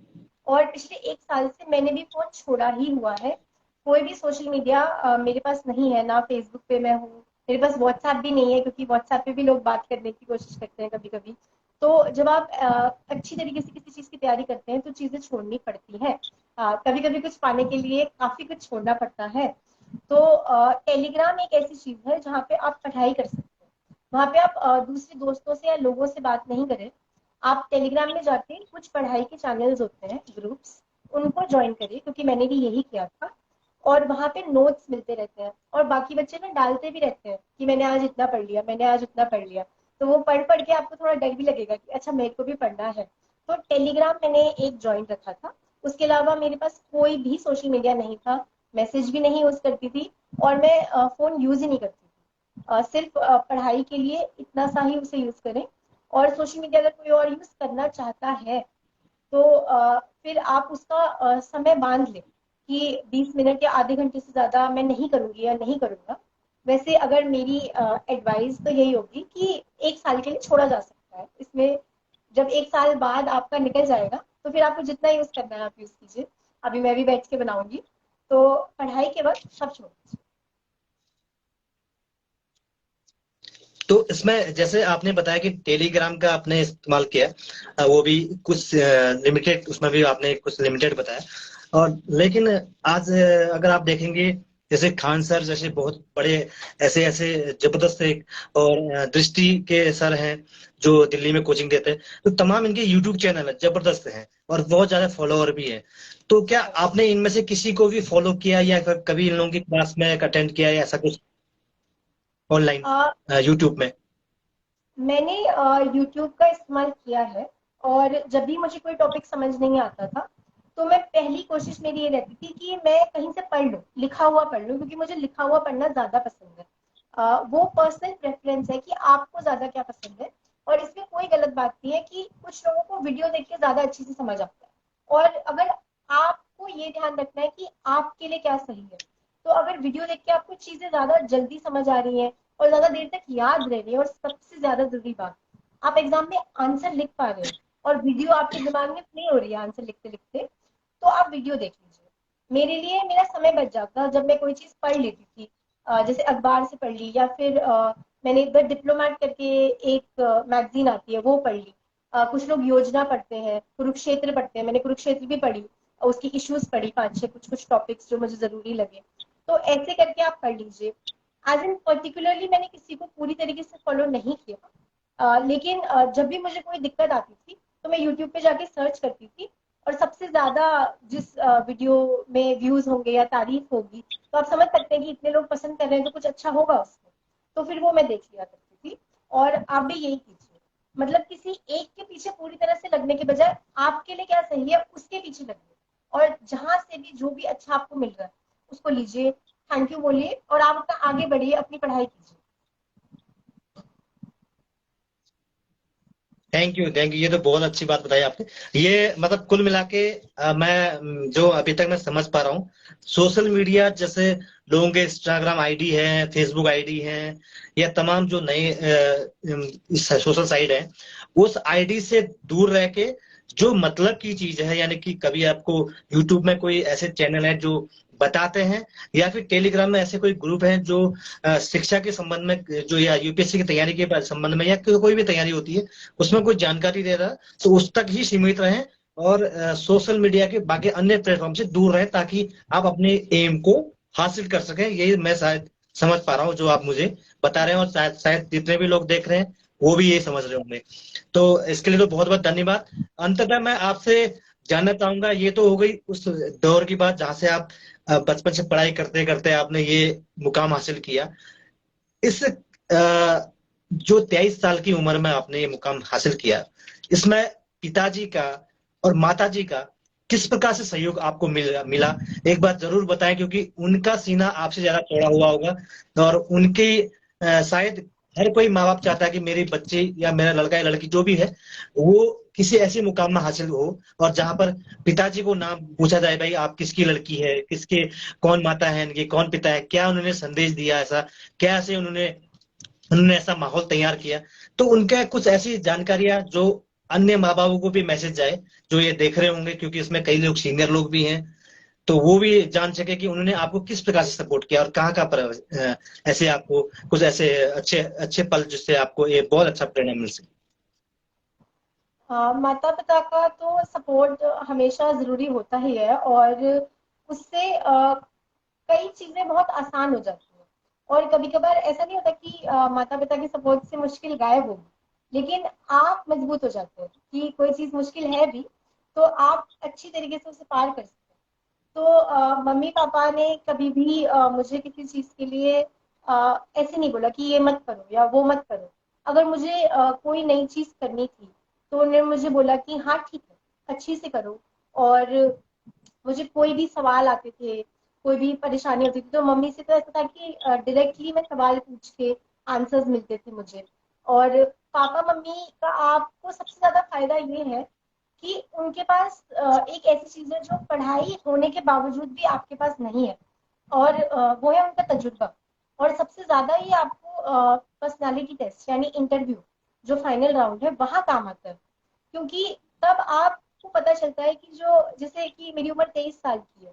और पिछले 1 साल से मैंने भी फोन छोड़ा ही हुआ है। कोई भी सोशल मीडिया मेरे पास नहीं है, ना फेसबुक पे मैं हूँ, मेरे पास व्हाट्सएप भी नहीं है, क्योंकि व्हाट्सएप पे भी लोग बात करने की कोशिश करते हैं कभी कभी। तो जब आप अच्छी तरीके से किसी चीज की तैयारी करते हैं तो चीजें छोड़नी पड़ती हैं। कभी कभी कुछ पाने के लिए काफी कुछ छोड़ना पड़ता है। तो टेलीग्राम एक ऐसी चीज है जहाँ पे आप पढ़ाई कर सकते हैं। वहाँ पे आप दूसरे दोस्तों से या लोगों से बात नहीं करें। आप टेलीग्राम में जाके कुछ पढ़ाई के चैनल्स होते हैं, ग्रुप्स, उनको ज्वाइन करिए, क्योंकि मैंने भी यही किया था। और वहाँ पे नोट्स मिलते रहते हैं, और बाकी बच्चे ना डालते भी रहते हैं कि मैंने आज इतना पढ़ लिया, मैंने आज इतना पढ़ लिया। तो वो पढ़ पढ़ के आपको थोड़ा डर भी लगेगा कि अच्छा मेरे को भी पढ़ना है। तो टेलीग्राम मैंने एक ज्वाइन रखा था। उसके अलावा मेरे पास कोई भी सोशल मीडिया नहीं था, मैसेज भी नहीं यूज करती थी, और मैं फोन यूज ही नहीं करती थी। सिर्फ पढ़ाई के लिए इतना सा ही उसे यूज करें। और सोशल मीडिया अगर कोई और यूज करना चाहता है तो फिर आप उसका समय बांध लें कि 20 मिनट या आधे घंटे से ज्यादा मैं नहीं करूंगी या नहीं करूंगा। वैसे अगर मेरी एडवाइस तो यही होगी कि 1 साल के लिए छोड़ा जा सकता है इसमें। जब 1 साल बाद आपका निकल जाएगा तो फिर आपको जितना यूज करना है आप यूज कीजिए। अभी मैं भी बैठ के बनाऊंगी, तो पढ़ाई के वक्त सब छोड़ दीजिए। तो इसमें जैसे आपने बताया कि टेलीग्राम का आपने इस्तेमाल किया, वो भी कुछ लिमिटेड, उसमें भी आपने कुछ लिमिटेड बताया। और लेकिन आज अगर आप देखेंगे, जैसे खान सर जैसे बहुत बड़े ऐसे ऐसे जबरदस्त एक और दृष्टि के सर हैं जो दिल्ली में कोचिंग देते हैं, तो तमाम इनके यूट्यूब चैनल है जबरदस्त हैं और बहुत ज्यादा फॉलोअर भी हैं। तो क्या आपने इनमें से किसी को भी फॉलो किया या कभी इन लोगों की क्लास में अटेंड किया या ऐसा कुछ ऑनलाइन अ, यूट्यूब में? मैंने यूट्यूब का इस्तेमाल किया है। और जब भी मुझे कोई टॉपिक समझ नहीं आता था तो मैं पहली कोशिश मेरी ये रहती थी कि मैं कहीं से पढ़ लूँ, लिखा हुआ पढ़ लूँ, क्योंकि मुझे लिखा हुआ पढ़ना ज्यादा पसंद है। वो पर्सनल प्रेफरेंस है कि आपको ज्यादा क्या पसंद है। और इसमें कोई गलत बात नहीं है कि कुछ लोगों को वीडियो देख के ज्यादा अच्छे से समझ आता है। और अगर आपको ये ध्यान रखना है कि आपके लिए क्या सही है, तो अगर वीडियो देख के आपको चीजें ज्यादा जल्दी समझ आ रही हैं और ज्यादा देर तक याद रह रही है, और सबसे ज्यादा जरूरी बात, आप एग्जाम में आंसर लिख पा रहे हैं और वीडियो आपके दिमाग में प्ले हो रही है आंसर लिखते लिखते, तो आप वीडियो देख लीजिए। मेरे लिए मेरा समय बच जाता जब मैं कोई चीज पढ़ लेती थी। जैसे अखबार से पढ़ ली, या फिर मैंने द डिप्लोमेट करके एक मैगजीन आती है वो पढ़ ली। कुछ लोग योजना पढ़ते हैं, कुरुक्षेत्र पढ़ते हैं, मैंने कुरुक्षेत्र भी पढ़ी, उसकी इश्यूज पढ़ी 5-6 कुछ कुछ टॉपिक्स जो मुझे जरूरी लगे। तो ऐसे करके आप पढ़ लीजिए। एज इन पर्टिकुलरली मैंने किसी को पूरी तरीके से फॉलो नहीं किया। लेकिन जब भी मुझे कोई दिक्कत आती थी तो मैं यूट्यूब पे जाके सर्च करती थी, और सबसे ज्यादा जिस वीडियो में व्यूज होंगे या तारीफ होगी, तो आप समझ सकते हैं कि इतने लोग पसंद कर रहे हैं तो कुछ अच्छा होगा उसमें। तो फिर वो मैं देख लिया करती थी। और आप भी यही कीजिए, मतलब किसी एक के पीछे पूरी तरह से लगने के बजाय आपके लिए क्या सही है उसके पीछे लगिए। और जहां से भी जो भी अच्छा आपको मिल रहा है उसको लीजिए, थैंक यू बोलिए, और आप अपना आगे बढ़िए, अपनी पढ़ाई कीजिए। थैंक यू, थैंक यू, ये तो बहुत अच्छी बात बताई आपने। ये मतलब कुल मिला के मैं जो अभी तक मैं समझ पा रहा हूँ, सोशल मीडिया जैसे लोगों के इंस्टाग्राम आईडी है, फेसबुक आईडी है, या तमाम जो नए सोशल साइट है, उस आईडी से दूर रह के जो मतलब की चीज है, यानी कि कभी आपको यूट्यूब में कोई ऐसे चैनल है जो बताते हैं, या फिर टेलीग्राम में ऐसे कोई ग्रुप है जो शिक्षा के संबंध में, जो या यूपीएससी की तैयारी के संबंध में या कोई भी तैयारी होती है उसमें कोई जानकारी दे रहा है, तो उस तक ही सीमित रहें और सोशल मीडिया के बाकी अन्य प्लेटफॉर्म से दूर रहें, ताकि आप अपने एम को हासिल कर सकें। यही मैं शायद समझ पा रहा हूँ जो आप मुझे बता रहे हैं, और शायद शायद जितने भी लोग देख रहे हैं वो भी ये समझ रहे होंगे। तो इसके लिए तो बहुत बहुत धन्यवाद। अंततः मैं आपसे जानना चाहूंगा, ये तो हो गई उस दौर की बात जहां से आप बचपन से पढ़ाई करते करते आपने ये मुकाम हासिल किया। इस जो 23 साल की उम्र में आपने ये मुकाम हासिल किया, इसमें पिताजी का और माताजी का किस प्रकार से सहयोग आपको मिला? एक बात जरूर बताएं, क्योंकि उनका सीना आपसे ज्यादा चौड़ा हुआ होगा, और उनकी शायद हर कोई माँ बाप चाहता है कि मेरी बच्ची या मेरा लड़का या लड़की जो भी है वो किसी ऐसे मुकाम में हासिल हो, और जहां पर पिताजी को नाम पूछा जाए, भाई आप किसकी लड़की है, किसके, कौन माता है इनकी, कौन पिता है, क्या उन्होंने संदेश दिया ऐसा, क्या ऐसे उन्होंने उन्होंने ऐसा माहौल तैयार किया। तो उनका कुछ ऐसी जानकारियां जो अन्य माँ बापों को भी मैसेज जाए, जो ये देख रहे होंगे, क्योंकि इसमें कई लोग सीनियर लोग भी हैं, तो वो भी जान सके कि उन्होंने आपको किस प्रकार से सपोर्ट किया और कहाँ कहाँ पर ऐसे आपको कुछ ऐसे अच्छे अच्छे पल जिससे आपको ये बहुत अच्छा प्रेरणा मिल सके। माता पिता का तो सपोर्ट हमेशा जरूरी होता ही है, और उससे कई चीजें बहुत आसान हो जाती हैं। और कभी कभार ऐसा नहीं होता कि माता पिता के सपोर्ट से मुश्किल गायब होगी, लेकिन आप मजबूत हो जाते हैं कि कोई चीज मुश्किल है भी तो आप अच्छी तरीके से उसे पार कर सकते हैं। तो मम्मी पापा ने कभी भी मुझे किसी चीज के लिए ऐसे नहीं बोला कि ये मत करो या वो मत करो। अगर मुझे कोई नई चीज करनी थी तो उन्होंने मुझे बोला कि हाँ ठीक है, अच्छी से करो। और मुझे कोई भी सवाल आते थे, कोई भी परेशानी होती थी, तो मम्मी से तो ऐसा था कि डायरेक्टली मैं सवाल पूछ के आंसर्स मिलते थे मुझे। और पापा मम्मी का आपको सबसे ज्यादा फायदा ये है कि उनके पास एक ऐसी चीज है जो पढ़ाई होने के बावजूद भी आपके पास नहीं है, और वो है उनका तजुर्बा। और सबसे ज्यादा ये आपको पर्सनालिटी टेस्ट यानी इंटरव्यू, जो फाइनल राउंड है, वहां काम आता है। क्योंकि तब आपको पता चलता है कि जो, जैसे कि मेरी उम्र 23 साल की है,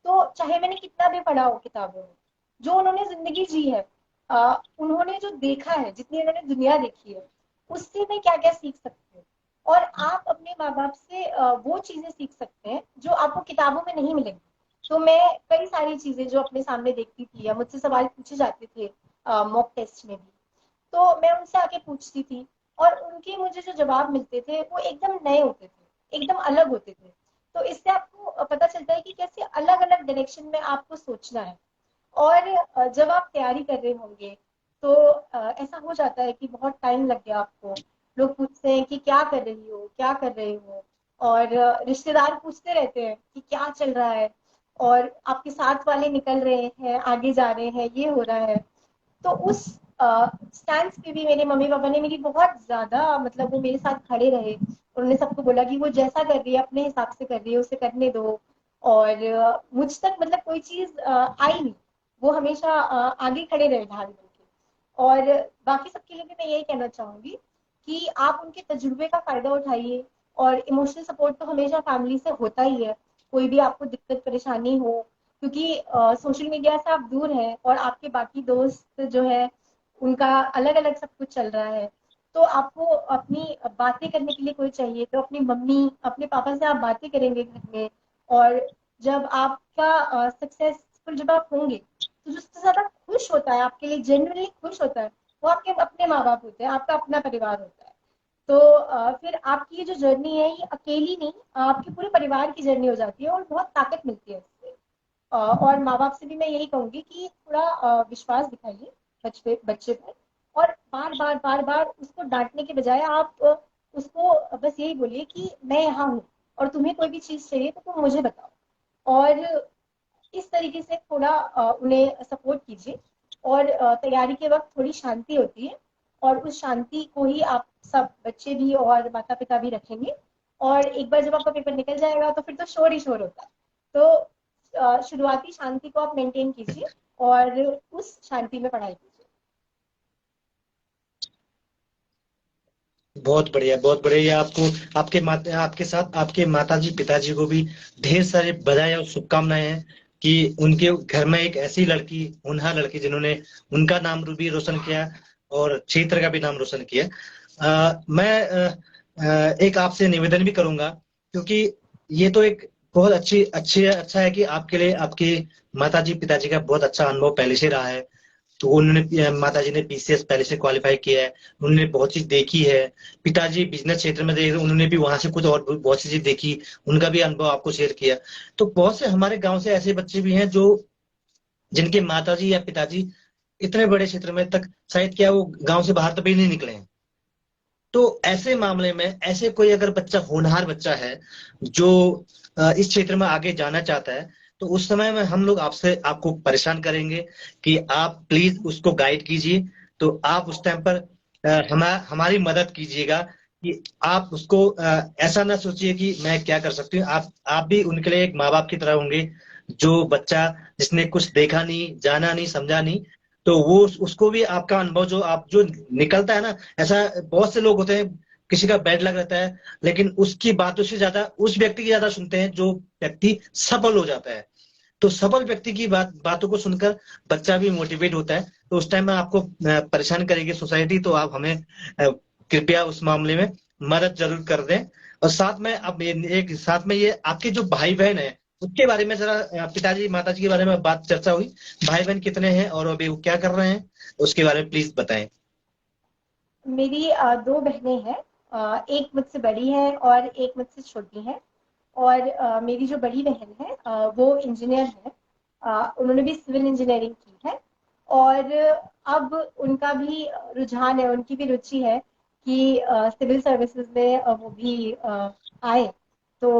तो चाहे मैंने कितना भी पढ़ा हो किताबों में, जो उन्होंने जिंदगी जी है, उन्होंने जो देखा है, जितनी उन्होंने दुनिया देखी है, उससे मैं क्या क्या सीख सकती हूँ। और आप अपने माँ बाप से वो चीजें सीख सकते हैं जो आपको किताबों में नहीं मिलेंगी। तो मैं कई सारी चीजें जो अपने सामने देखती थी या मुझसे सवाल पूछे जाते थे मॉक टेस्ट में भी, तो मैं उनसे आके पूछती थी, और उनके मुझे जो जवाब मिलते थे वो एकदम नए होते थे, एकदम अलग होते थे। तो इससे आपको पता चलता है कि कैसे अलग अलग डायरेक्शन में आपको सोचना है। और जब आप तैयारी कर रहे होंगे तो ऐसा हो जाता है कि बहुत टाइम लग गया आपको, लोग पूछते हैं कि क्या कर रही हो, क्या कर रहे हो। और रिश्तेदार पूछते रहते हैं कि क्या चल रहा है, और आपके साथ वाले निकल रहे हैं, आगे जा रहे हैं, ये हो रहा है। तो उस स्टैंड पे भी मेरे मम्मी पापा ने मेरी बहुत ज्यादा, मतलब वो मेरे साथ खड़े रहे। उन्होंने सबको बोला कि वो जैसा कर रही है अपने हिसाब से कर रही है, उसे करने दो। और मुझ तक मतलब कोई चीज आई नहीं, वो हमेशा आगे खड़े रहे ढाल बन के। और बाकी सबके लिए भी मैं यही कहना चाहूंगी कि आप उनके तजुर्बे का फायदा उठाइए। और इमोशनल सपोर्ट तो हमेशा फैमिली से होता ही है, कोई भी आपको दिक्कत परेशानी हो। क्योंकि सोशल मीडिया से आप दूर हैं और आपके बाकी दोस्त जो है उनका अलग अलग सब कुछ चल रहा है। तो आपको अपनी बातें करने के लिए कोई चाहिए, तो अपनी मम्मी अपने पापा से आप बातें करेंगे घर में। और जब आपका सक्सेसफुल जब आप होंगे, तो जो सबसे ज्यादा खुश होता है आपके लिए, जेन्युइनली खुश होता है, वो आपके अपने माँ बाप होते हैं, आपका अपना परिवार होता है। तो फिर आपकी ये जो जर्नी है ये अकेली नहीं, आपके पूरे परिवार की जर्नी हो जाती है, और बहुत ताकत मिलती है इससे। और माँ बाप से भी मैं यही कहूंगी कि थोड़ा विश्वास दिखाइए बच्चे बच्चे पर। और बार बार बार बार उसको डांटने के बजाय आप उसको बस यही बोलिए कि मैं यहाँ हूँ, और तुम्हें कोई भी चीज चाहिए तो तुम मुझे बताओ। और इस तरीके से थोड़ा उन्हें सपोर्ट कीजिए। और तैयारी के वक्त थोड़ी शांति होती है, और उस शांति को ही आप सब बच्चे भी और माता पिता भी रखेंगे। और एक बार जब आपका पेपर निकल जाएगा तो फिर तो शोर ही शोर होता है। तो शुरुआती शांति को आप मेंटेन कीजिए और उस शांति में पढ़ाई कीजिए। बहुत बढ़िया, बहुत बढ़िया। ये आपको, आपके साथ आपके माताजी पिताजी को भी ढेर सारे बधाई और शुभकामनाएं हैं कि उनके घर में एक ऐसी लड़की, होनहार लड़की, जिन्होंने उनका नाम भी रोशन किया और क्षेत्र का भी नाम रोशन किया। मैं एक आपसे निवेदन भी करूंगा, क्योंकि ये तो एक बहुत अच्छा है कि आपके लिए आपके माताजी पिताजी का बहुत अच्छा अनुभव पहले से रहा है। तो उन्होंने, माताजी ने पीसीएस पहले से क्वालिफाई किया है, उन्होंने बहुत चीज देखी है। पिताजी बिजनेस क्षेत्र में देख, उन्होंने भी वहां से कुछ और बहुत सी चीज देखी, उनका भी अनुभव आपको शेयर किया। तो बहुत से हमारे गांव से ऐसे बच्चे भी हैं जो, जिनके माताजी या पिताजी इतने बड़े क्षेत्र में तक शायद क्या वो गांव से बाहर कभी नहीं निकले हैं। तो ऐसे मामले में ऐसे कोई अगर बच्चा, होनहार बच्चा है जो इस क्षेत्र में आगे जाना चाहता है, तो उस समय में हम लोग आपसे आपको परेशान करेंगे कि आप प्लीज उसको गाइड कीजिए। तो आप उस टाइम पर हमारी मदद कीजिएगा कि आप उसको ऐसा ना सोचिए कि मैं क्या कर सकती हूँ। आप भी उनके लिए एक माँ बाप की तरह होंगे। जो बच्चा जिसने कुछ देखा नहीं, जाना नहीं, समझा नहीं, तो वो उसको भी आपका अनुभव जो आप जो निकलता है ना, ऐसा बहुत से लोग होते हैं, किसी का बैड लग रहता है, लेकिन उसकी बातों से ज्यादा उस व्यक्ति की ज्यादा सुनते हैं जो व्यक्ति सफल हो जाता है। तो सफल व्यक्ति की बातों को सुनकर बच्चा भी मोटिवेट होता है। तो उस टाइम में आपको परेशान करेगी सोसाइटी, तो आप हमें कृपया उस मामले में मदद जरूर कर दें। और साथ में अब एक साथ में ये आपके जो भाई बहन है उसके बारे में जरा पिताजी माताजी के बारे में बात चर्चा हुई। भाई बहन कितने हैं और अभी वो क्या कर रहे हैं, उसके बारे में प्लीज बताएं। मेरी दो बहनें हैं। एक मुझसे बड़ी है और एक मुझसे छोटी है। और मेरी जो बड़ी बहन है वो इंजीनियर है। उन्होंने भी सिविल इंजीनियरिंग की है। और अब उनका भी रुझान है, उनकी भी रुचि है कि सिविल सर्विसेज में वो भी आए। तो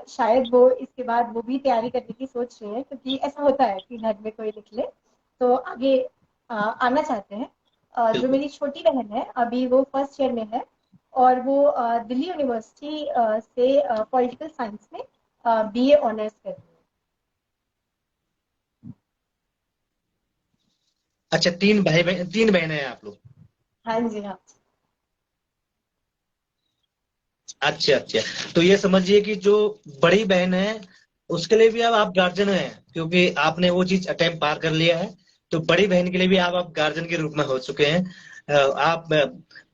शायद वो इसके बाद वो भी तैयारी करने की सोच रही है, क्योंकि ऐसा होता है कि घर में कोई निकले तो आगे आना चाहते हैं। जो बिल्कुल। मेरी छोटी बहन है अभी वो फर्स्ट ईयर में है। और वो दिल्ली यूनिवर्सिटी से पॉलिटिकल साइंस में बीए ऑनर्स कर रही है। अच्छा, तीन भाई बहन, तीन बहनें हैं आप लोग? हाँ जी, हाँ। अच्छा अच्छा। तो ये समझिए कि जो बड़ी बहन है उसके लिए भी अब आप गार्जियन हैं, क्योंकि आपने वो चीज अटेम्प्ट पार कर लिया है। तो बड़ी बहन के लिए भी आप गार्जियन के रूप में हो चुके हैं। आप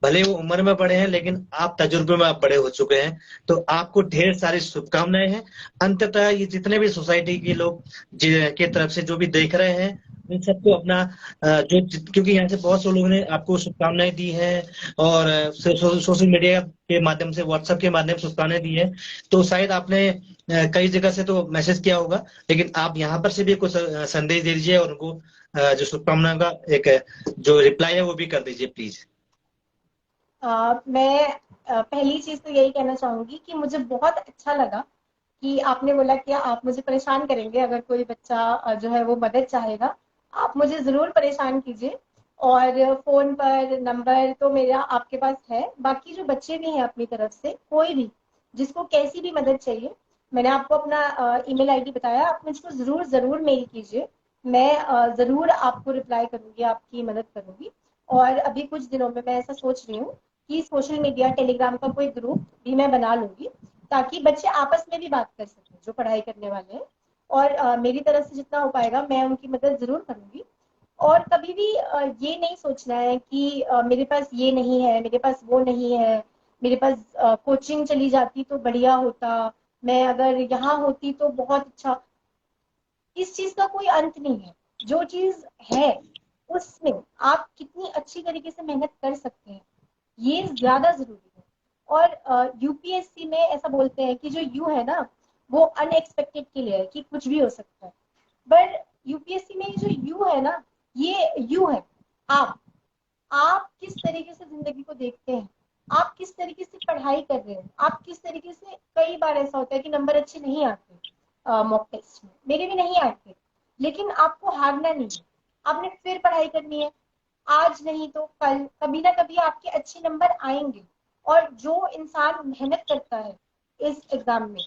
भले वो उम्र में बड़े हैं लेकिन आप तजुर्बे में आप बड़े हो चुके हैं। तो आपको ढेर सारी शुभकामनाएं हैं। अंततः ये जितने भी सोसाइटी के लोग के तरफ से जो भी देख रहे हैं उन सबको अपना क्योंकि यहाँ से बहुत से लोगों ने आपको शुभकामनाएं दी हैं, और सोशल मीडिया के माध्यम से, व्हाट्सएप के माध्यम से शुभकामनाएं दी है। तो शायद आपने कई जगह से तो मैसेज किया होगा, लेकिन आप यहाँ पर से भी कुछ संदेश दे दीजिए और उनको जो शुभकामनाओं का एक जो रिप्लाई है वो भी कर दीजिए प्लीज। मैं पहली चीज तो यही कहना चाहूंगी कि मुझे बहुत अच्छा लगा कि आपने बोला कि आप मुझे परेशान करेंगे अगर कोई बच्चा जो है वो मदद चाहेगा। आप मुझे जरूर परेशान कीजिए। और फोन पर नंबर तो मेरा आपके पास है। बाकी जो बच्चे भी हैं अपनी तरफ से कोई भी जिसको कैसी भी मदद चाहिए, मैंने आपको अपना ईमेल आईडी बताया, आप मुझको जरूर जरूर मेल कीजिए। मैं जरूर आपको रिप्लाई करूंगी, आपकी मदद करूंगी। और अभी कुछ दिनों में मैं ऐसा सोच रही हूँ कि सोशल मीडिया टेलीग्राम का कोई ग्रुप भी मैं बना लूंगी, ताकि बच्चे आपस में भी बात कर सकें जो पढ़ाई करने वाले हैं। और मेरी तरफ से जितना हो पाएगा मैं उनकी मदद जरूर करूंगी। और कभी भी ये नहीं सोचना है कि मेरे पास ये नहीं है, मेरे पास वो नहीं है, मेरे पास कोचिंग चली जाती तो बढ़िया होता, मैं अगर यहाँ होती तो बहुत अच्छा। इस चीज का कोई अंत नहीं है। जो चीज है उसमें आप कितनी अच्छी तरीके से मेहनत कर सकते हैं, ये ज्यादा जरूरी है। और यूपीएससी में ऐसा बोलते हैं कि जो यू है ना वो अनएक्सपेक्टेड के लिए है, कि कुछ भी हो सकता है। बट यूपीएससी में जो यू है ना, ये यू है। आप आप किस तरीके से जिंदगी को देखते हैं, आप किस तरीके से पढ़ाई कर रहे हैं, आप किस तरीके से। कई बार ऐसा होता है कि नंबर अच्छे नहीं आते मॉक टेस्ट में, मेरे भी नहीं आते। लेकिन आपको हारना नहीं है, आपने फिर पढ़ाई करनी है। आज नहीं तो कल कभी ना कभी आपके अच्छे नंबर आएंगे। और जो इंसान मेहनत करता है इस एग्जाम में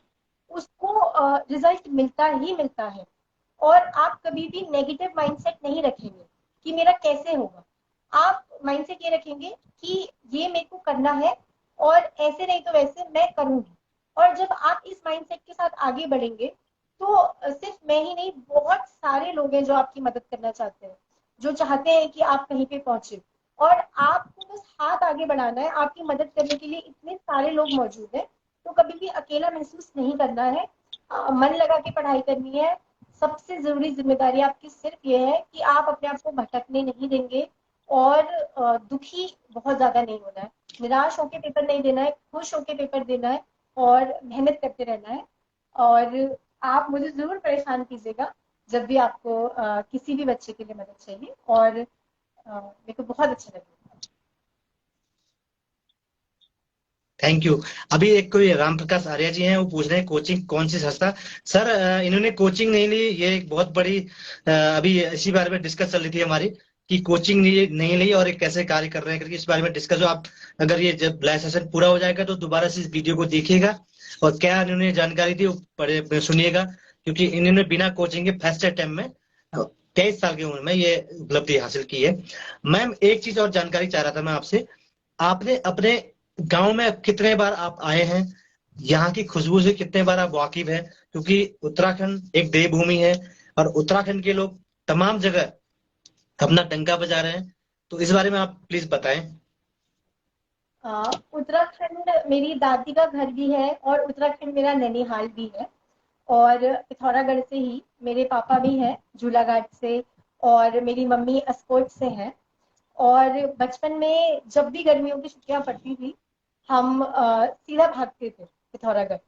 उसको रिजल्ट मिलता ही मिलता है। और आप कभी भी नेगेटिव माइंडसेट नहीं रखेंगे कि मेरा कैसे होगा। आप माइंडसेट ये रखेंगे कि ये मेरे को करना है और ऐसे नहीं तो वैसे मैं करूंगी। और जब आप इस माइंडसेट के साथ आगे बढ़ेंगे तो सिर्फ मैं ही नहीं, बहुत सारे लोग हैं जो आपकी मदद करना चाहते हैं, जो चाहते हैं कि आप कहीं पे पहुंचे। और आपको बस हाथ आगे बढ़ाना है, आपकी मदद करने के लिए इतने सारे लोग मौजूद हैं। तो कभी भी अकेला महसूस नहीं करना है। मन लगा के पढ़ाई करनी है। सबसे जरूरी जिम्मेदारी आपकी सिर्फ ये है कि आप अपने आप को भटकने नहीं देंगे। और दुखी बहुत ज्यादा नहीं होना है, निराश होकर पेपर नहीं देना है, खुश होकर पेपर देना है और मेहनत करते रहना है। और आप मुझे जरूर परेशान कीजिएगा जब भी आपको किसी भी बच्चे के लिए मदद चाहिए। और मेरे को बहुत अच्छा लगेगा। Thank you. अभी एक कोई राम प्रकाश आर्या जी हैं, वो पूछ रहे हैं कोचिंग कौन सी संस्था। सर इन्होंने कोचिंग नहीं ली, ये एक बहुत बड़ी अभी इसी बारे में डिस्कस चल रही थी हमारी। की कोचिंग नहीं ली और ये कैसे कार्य कर रहे हैं करके इस बारे में डिस्कस हो। आप अगर ये जब लाइव सेशन पूरा हो जाएगा तो दोबारा से इस वीडियो को देखिएगा और क्या इन्होंने जानकारी दी वो सुनिएगा, क्योंकि इन्होंने बिना कोचिंग के फर्स्ट अटेम्प्ट में 23 साल की उम्र में ये उपलब्धि हासिल की है। मैम एक चीज और जानकारी चाह रहा था मैं आपसे, आपने अपने गांव में कितने बार आप आए हैं, यहाँ की खुशबू से कितने बार आप वाकिफ हैं, क्योंकि उत्तराखंड एक देवभूमि है और उत्तराखंड के लोग तमाम जगह अपना डंका बजा रहे हैं, तो इस बारे में आप प्लीज बताएं। उत्तराखंड मेरी दादी का घर भी है और उत्तराखंड मेरा नैनीहाल भी है। और पिथौरागढ़ से ही मेरे पापा भी हैं, झूलाघाट से, और मेरी मम्मी अस्कोट से हैं। और बचपन में जब भी गर्मियों की छुट्टियां पड़ती थी हम सीधा भागते थे पिथौरागढ़,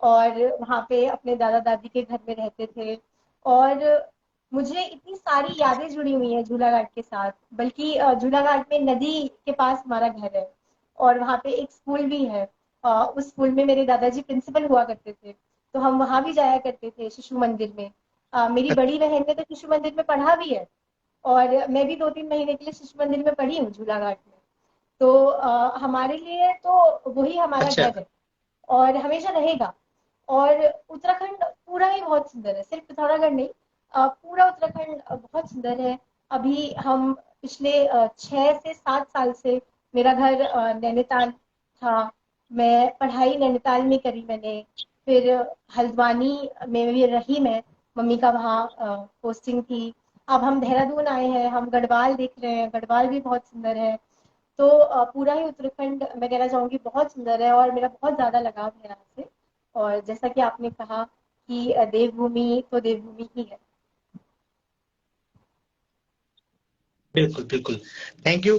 और वहाँ पे अपने दादा दादी के घर में रहते थे। और मुझे इतनी सारी यादें जुड़ी हुई हैं झूलाघाट के साथ, बल्कि झूलाघाट में नदी के पास हमारा घर है और वहाँ पे एक स्कूल भी है। उस स्कूल में मेरे दादाजी प्रिंसिपल हुआ करते थे, तो हम वहाँ भी जाया करते थे शिशु मंदिर में। मेरी बड़ी बहन ने तो शिशु मंदिर में पढ़ा भी है और मैं भी 2-3 महीने के लिए शिशु मंदिर में पढ़ी हूँ झूलाघाट में। तो हमारे लिए तो वही हमारा अच्छा। घर है और हमेशा रहेगा। और उत्तराखंड पूरा ही बहुत सुंदर है, सिर्फ पिथौरागढ़ नहीं, पूरा उत्तराखंड बहुत सुंदर है। अभी हम पिछले 6 से 7 साल से, मेरा घर नैनीताल था, मैं पढ़ाई नैनीताल में करी मैंने। फिर हल्द्वानी में भी रही मैं, मम्मी का वहाँ पोस्टिंग थी। अब हम देहरादून आए हैं, हम गढ़वाल देख रहे हैं, गढ़वाल भी बहुत सुंदर है। तो पूरा ही उत्तराखंड मैं कहना चाहूंगी बहुत सुंदर है और मेरा बहुत ज्यादा लगाव है यहाँ से। और जैसा कि आपने कहा कि देवभूमि तो देवभूमि ही है। बिल्कुल बिल्कुल। Thank you.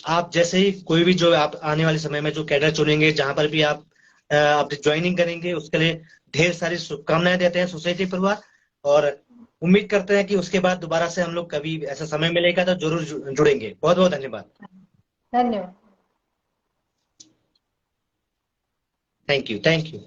आप जैसे ही कोई भी जो आप आने वाले समय में जो कैडर चुनेंगे, जहां पर भी आप अपनी ज्वाइनिंग करेंगे, उसके लिए ढेर सारी शुभकामनाएं देते हैं सोसाइटी परिवार। और उम्मीद करते हैं कि उसके बाद दोबारा से हम लोग कभी ऐसा समय मिलेगा तो जरूर जुड़ेंगे। बहुत बहुत धन्यवाद। धन्यवाद। Thank you thank you.